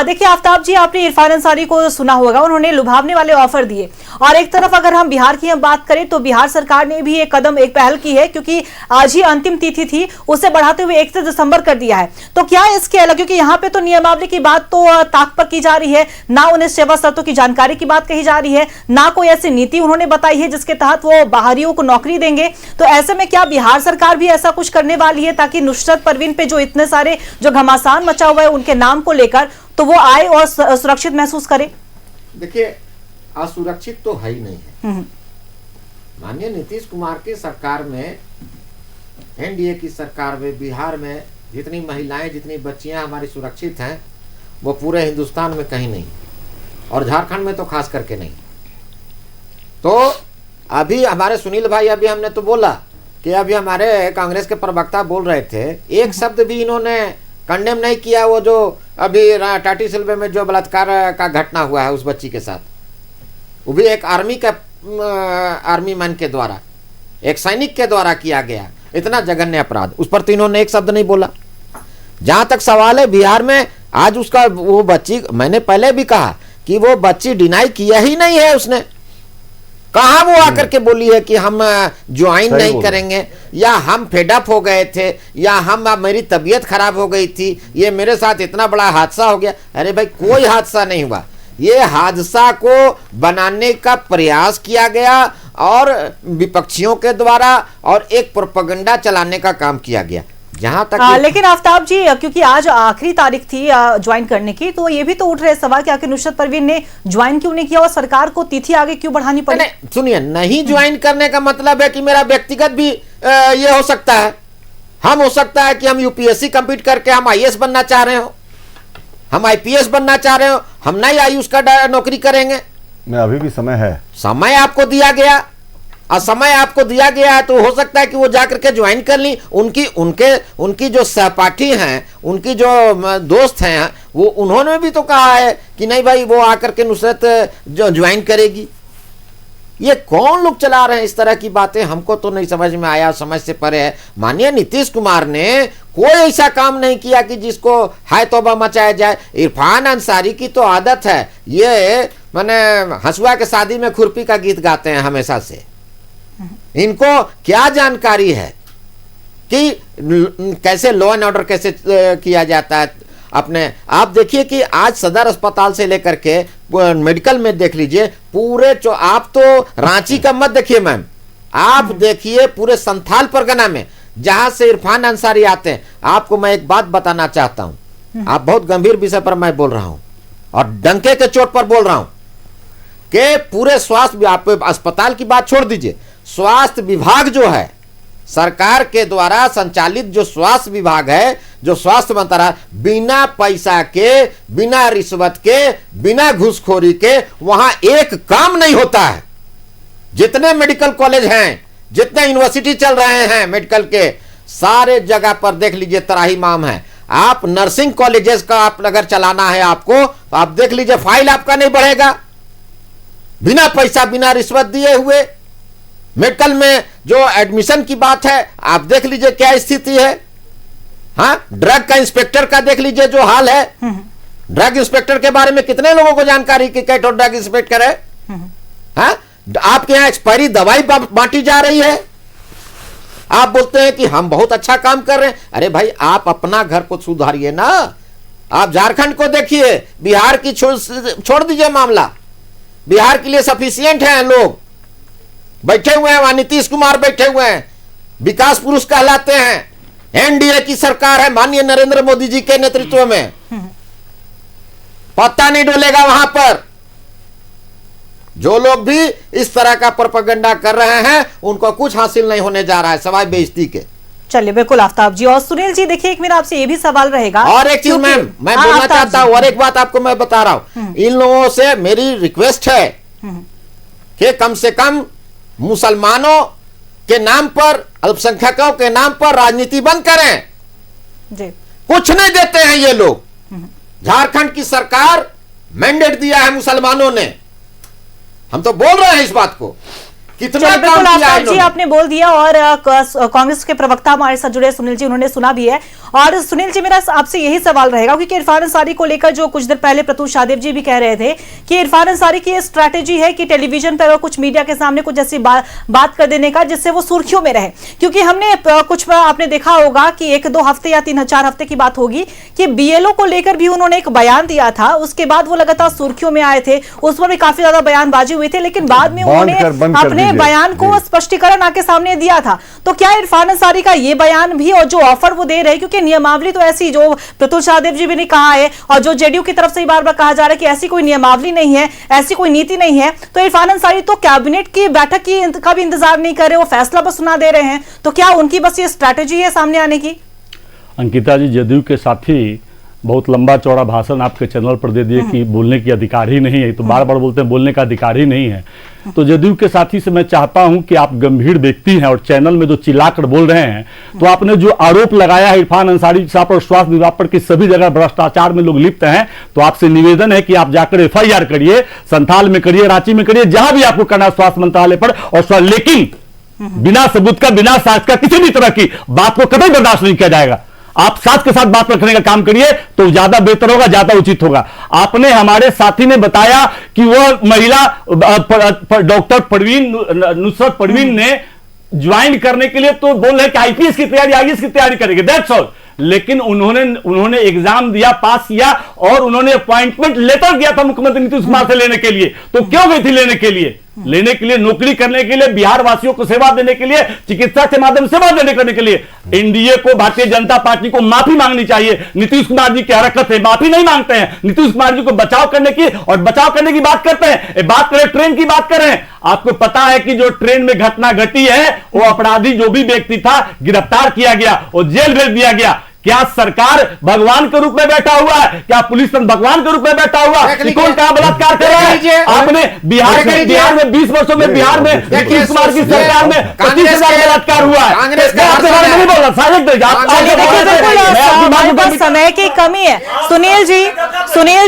देखिए आफ्ताब जी, आपने इरफान अंसारी को सुना होगा, उन्होंने लुभावने वाले ऑफर दिए, और एक तरफ अगर हम बिहार की बात करें तो बिहार सरकार ने भी एक कदम, एक पहल की है, क्योंकि आज ही अंतिम तिथि थी, उसे बढ़ाते हुए 31 दिसंबर कर दिया है। तो क्या इसके अलग, क्योंकि यहाँ पे तो नियमावली की बात तो ताक पर की जा रही है, ना उन्हें सेवा शर्तों की जानकारी की बात कही जा रही है, ना कोई ऐसी नीति उन्होंने बताई है जिसके तहत वो बाहरियों को नौकरी देंगे। तो ऐसे में क्या बिहार सरकार भी ऐसा कुछ करने वाली है ताकि नुसरत परवीन पे जो इतने सारे जो घमासान मचा हुआ है उनके नाम को लेकर, तो वो आए और सुरक्षित महसूस करे? देखिए, असुरक्षित तो है ही नहीं है। माननीय नीतीश कुमार की सरकार में, एनडीए की सरकार में, बिहार में जितनी महिलाएं, जितनी बच्चियां हमारी सुरक्षित हैं, वो पूरे हिंदुस्तान में कहीं नहीं, और झारखंड में तो खास करके नहीं। तो अभी हमारे सुनील भाई, अभी हमने तो बोला कि अभी हमारे कांग्रेस के प्रवक्ता बोल रहे थे, एक शब्द भी इन्होंने कंडेम नहीं किया वो जो अभी टाटी सिल्वे में जो बलात्कार का घटना हुआ है उस बच्ची के साथ, वो भी एक आर्मी मैन के द्वारा, एक सैनिक के द्वारा किया गया, इतना जघन्य अपराध, उस पर तो इन्होंने एक शब्द नहीं बोला। जहां तक सवाल है बिहार में, आज उसका वो बच्ची, मैंने पहले भी कहा कि वो बच्ची डिनाई किया ही नहीं है उसने। कहा वो आकर के बोली है कि हम ज्वाइन नहीं करेंगे, या हम फेडअप हो गए थे, या मेरी तबीयत खराब हो गई थी, ये मेरे साथ इतना बड़ा हादसा हो गया। अरे भाई, कोई हादसा नहीं हुआ, ये हादसा को बनाने का प्रयास किया गया और विपक्षियों के द्वारा, और एक प्रोपेगेंडा चलाने का काम किया गया। जहां तक लेकिन आफ्ताब जी, क्योंकि आज आखिरी तारीख थी ज्वाइन करने की, तो ये भी तो उठ रहे सवाल कि आखिर नुसरत परवीन ने ज्वाइन क्यों नहीं किया और सरकार को तिथि आगे क्यों बढ़ानी पड़ी? सुनिए, नहीं ज्वाइन करने का मतलब है कि मेरा व्यक्तिगत भी ये हो सकता है। हम हो सकता है कि हम यूपीएससी कंप्लीट करके हम आईएएस बनना चाह रहे हो, हम आईपीएस बनना चाह रहे हो, हम नई आयुष का नौकरी करेंगे। मैं अभी भी समय है, समय आपको दिया गया, और समय आपको दिया गया है, तो हो सकता है कि वो जाकर के ज्वाइन कर ली। उनकी जो सहपाठी हैं, उनकी जो दोस्त हैं, वो उन्होंने भी तो कहा है कि नहीं भाई, वो आकर के नुसरत जो ज्वाइन करेगी। ये कौन लोग चला रहे हैं इस तरह की बातें, हमको तो नहीं समझ में आया, समझ से परे है। माननीय नीतीश कुमार ने कोई ऐसा काम नहीं किया कि जिसको हाय तौबा मचाया जाए। इरफान अंसारी की तो आदत है, ये माने हंसुआ के शादी में खुरपी का गीत गाते हैं हमेशा से। इनको क्या जानकारी है कि कैसे लॉ एंड ऑर्डर कैसे किया जाता है अपने। आप देखिए कि आज सदर अस्पताल से लेकर के मेडिकल में देख लीजिए, पूरे आप तो रांची का मत देखिए मैम, आप देखिए पूरे संथाल परगना में जहां से इरफान अंसारी आते हैं, आपको मैं एक बात बताना चाहता हूं, आप बहुत गंभीर विषय पर मैं बोल रहा हूं और डंके के चोट पर बोल रहा हूं कि पूरे स्वास्थ्य, आप अस्पताल की बात छोड़ दीजिए, स्वास्थ्य विभाग जो है सरकार के द्वारा संचालित जो स्वास्थ्य विभाग है, जो स्वास्थ्य मंत्रालय, बिना पैसा के, बिना रिश्वत के, बिना घूसखोरी के वहां एक काम नहीं होता है। जितने मेडिकल कॉलेज हैं, जितने यूनिवर्सिटी चल रहे हैं मेडिकल के, सारे जगह पर देख लीजिए त्राही माम है। आप नर्सिंग कॉलेजेस का आप अगर चलाना है आपको, तो आप देख लीजिए फाइल आपका नहीं बढ़ेगा, बिना पैसा, बिना रिश्वत दिए हुए। मेडिकल में जो एडमिशन की बात है, आप देख लीजिए क्या स्थिति है। हाँ, ड्रग का इंस्पेक्टर का देख लीजिए जो हाल है। ड्रग इंस्पेक्टर के बारे में कितने लोगों को जानकारी कि कैटो ड्रग इंस्पेक्टर है? हाँ, आपके यहां एक्सपायरी दवाई बांटी जा रही है, आप बोलते हैं कि हम बहुत अच्छा काम कर रहे हैं। अरे भाई, आप अपना घर को सुधारिए ना। आप झारखंड को देखिए, बिहार की छोड़ दीजिए मामला, बिहार के लिए सफिशियंट हैं लोग, बैठे हुए हैं वहां, नीतीश कुमार बैठे हुए हैं, विकास पुरुष कहलाते हैं, एनडीए की सरकार है माननीय नरेंद्र मोदी जी के नेतृत्व में, पत्ता नहीं डोलेगा वहां पर। जो लोग भी इस तरह का प्रोपेगेंडा कर रहे हैं उनको कुछ हासिल नहीं होने जा रहा है, सवाए बेइज्जती के। चलिए, बिल्कुल आफ्ताब जी। और सुनील जी, देखिए एक मेरा आपसे ये भी सवाल रहेगा, और एक चीज मैं बोलना चाहता हूं, और एक बात आपको मैं बता रहा हूं, इन लोगों से मेरी रिक्वेस्ट है कि कम से कम मुसलमानों के नाम पर, अल्पसंख्यकों के नाम पर राजनीति बंद करें जी। कुछ नहीं देते हैं ये लोग। झारखंड की सरकार मैंडेट दिया है मुसलमानों ने, हम तो बोल रहे हैं इस बात को, कितना काम किया है जी, आपने बोल दिया। और कांग्रेस के प्रवक्ता हमारे साथ जुड़े सुनील जी, उन्होंने सुना भी है। और सुनील जी, मेरा आपसे यही सवाल रहेगा, क्योंकि इरफान अंसारी को लेकर जो कुछ देर पहले प्रतुल शाहदेव जी भी कह रहे थे कि इरफान अंसारी की स्ट्रैटेजी है कि टेलीविजन पर और कुछ मीडिया के सामने कुछ ऐसी बात कर देने का जिससे वो सुर्खियों में रहे। क्योंकि हमने कुछ आपने देखा होगा कि 1-2 हफ्ते या 3-4 हफ्ते की बात होगी कि बीएलओ को लेकर भी उन्होंने एक बयान दिया था, उसके बाद वो लगातार सुर्खियों में आए थे, उस पर भी काफी ज्यादा बयानबाजी हुई थी, लेकिन बाद में उन्होंने अपने बयान को स्पष्टीकरण आके सामने दिया था। तो क्या इरफान अंसारी का ये बयान भी और जो ऑफर वो दे रहे, क्योंकि नियमावली तो ऐसी, जो प्रतुल शाहदेव जी भी ने कहा है और जो जेडीयू की तरफ से बार बार कहा जा रहा है कि ऐसी कोई नियमावली नहीं है, ऐसी कोई नीति नहीं है, तो इरफान अंसारी तो कैबिनेट की बैठक का भी इंतजार नहीं कर रहे, वो फैसला बस सुना दे रहे हैं। तो क्या उनकी बस ये स्ट्रैटेजी है सामने आने की? अंकिता जी, जदयू के साथी बहुत लंबा चौड़ा भाषण आपके चैनल पर दे दिए कि बोलने की अधिकार ही नहीं है, तो बार बार बोलते हैं बोलने का अधिकार ही नहीं है। तो जदयू के साथी से मैं चाहता हूं कि आप गंभीर व्यक्ति हैं और चैनल में जो चिल्लाकर बोल रहे हैं, तो आपने जो आरोप लगाया है इरफान अंसारी साहब और स्वास्थ्य विभाग पर कि सभी जगह भ्रष्टाचार में लोग लिप्त हैं, तो आपसे निवेदन है कि आप जाकर FIR करिए, संथाल में करिए, रांची में करिए, जहां भी आपको करना है स्वास्थ्य मंत्रालय पर। और लेकिन बिना सबूत का, बिना साक्ष्य का किसी भी तरह की बात को कभी बर्दाश्त नहीं किया जाएगा। आप साथ के साथ बात रखने का काम करिए तो ज्यादा बेहतर होगा, ज्यादा उचित होगा। आपने, हमारे साथी ने बताया कि वह महिला डॉक्टर नुसरत परवीन ने ज्वाइन करने के लिए तो बोल रहे कि आईपीएस की तैयारी, IAS की तैयारी करेंगे, दैट्स ऑल। लेकिन उन्होंने एग्जाम दिया, पास किया और उन्होंने अपॉइंटमेंट लेटर दिया था मुख्यमंत्री नीतीश कुमार से लेने के लिए। तो क्यों गई थी लेने के लिए? नौकरी करने के लिए, बिहार वासियों को सेवा देने के लिए, चिकित्सा के माध्यम सेवा देने करने के लिए। एनडीए को, भारतीय जनता पार्टी को माफी मांगनी चाहिए। नीतीश कुमार जी की हरकत है, माफी नहीं मांगते हैं। नीतीश कुमार जी को बचाव करने की बात करते हैं। बात करें ट्रेन की, बात करें, आपको पता है कि जो ट्रेन में घटना घटी है, वो अपराधी जो भी व्यक्ति था गिरफ्तार किया गया और जेल भेज दिया गया। क्या सरकार भगवान के रूप में बैठा हुआ है? क्या पुलिस भगवान के रूप में बैठा हुआ है? कौन कहां बलात्कार कर रहा है? आपने बिहार में 20 वर्षों में बिहार में नीतीश कुमार की सरकार में 25,000 बलात्कार हुआ है। नहीं बोल रहा, समय की कमी है। सुनील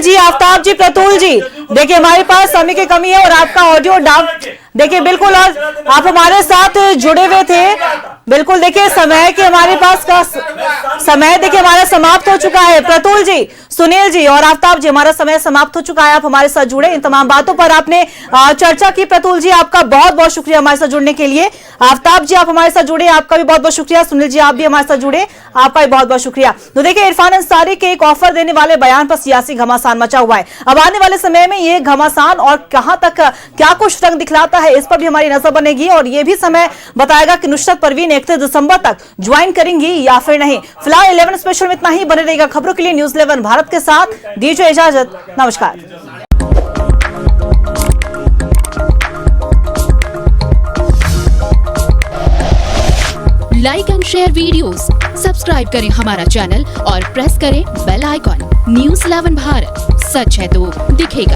जी, आफ्ताब जी, प्रतुल जी, देखिए हमारे पास समय की कमी है और आपका ऑडियो डाउन देखिए बिल्कुल, और आप हमारे साथ जुड़े हुए थे बिल्कुल। देखिए समय के हमारे पास का समय देखिए हमारा समाप्त हो चुका है। प्रतुल जी, सुनील जी और आफ्ताब जी, हमारा समय समाप्त हो चुका है। आप हमारे साथ जुड़े, इन तमाम बातों पर आपने चर्चा की। प्रतुल जी, आपका बहुत बहुत शुक्रिया हमारे साथ जुड़ने के लिए। आफ्ताब जी, आप हमारे साथ जुड़े, आपका भी बहुत बहुत शुक्रिया। सुनील जी, आप भी हमारे साथ जुड़े, आपका भी बहुत बहुत शुक्रिया। तो देखिए, इरफान अंसारी के एक ऑफर देने वाले बयान पर सियासी घमासान मचा हुआ है। अब आने वाले समय में ये घमासान और कहां तक क्या कुछ रंग दिखलाता है, इस पर भी हमारी नजर बनेगी और ये भी समय बताएगा कि नुसरत परवीन 31 दिसंबर तक ज्वाइन करेंगी या फिर नहीं। फिलहाल 11 स्पेशल में इतना ही। बने रहेगा खबरों के लिए न्यूज़ 11 भारत के साथ। दीजिए इजाजत, नमस्कार। Like and share videos, subscribe करें हमारा चैनल और प्रेस करें बेल आइकॉन। न्यूज़ 11 भारत, सच है तो दिखेगा।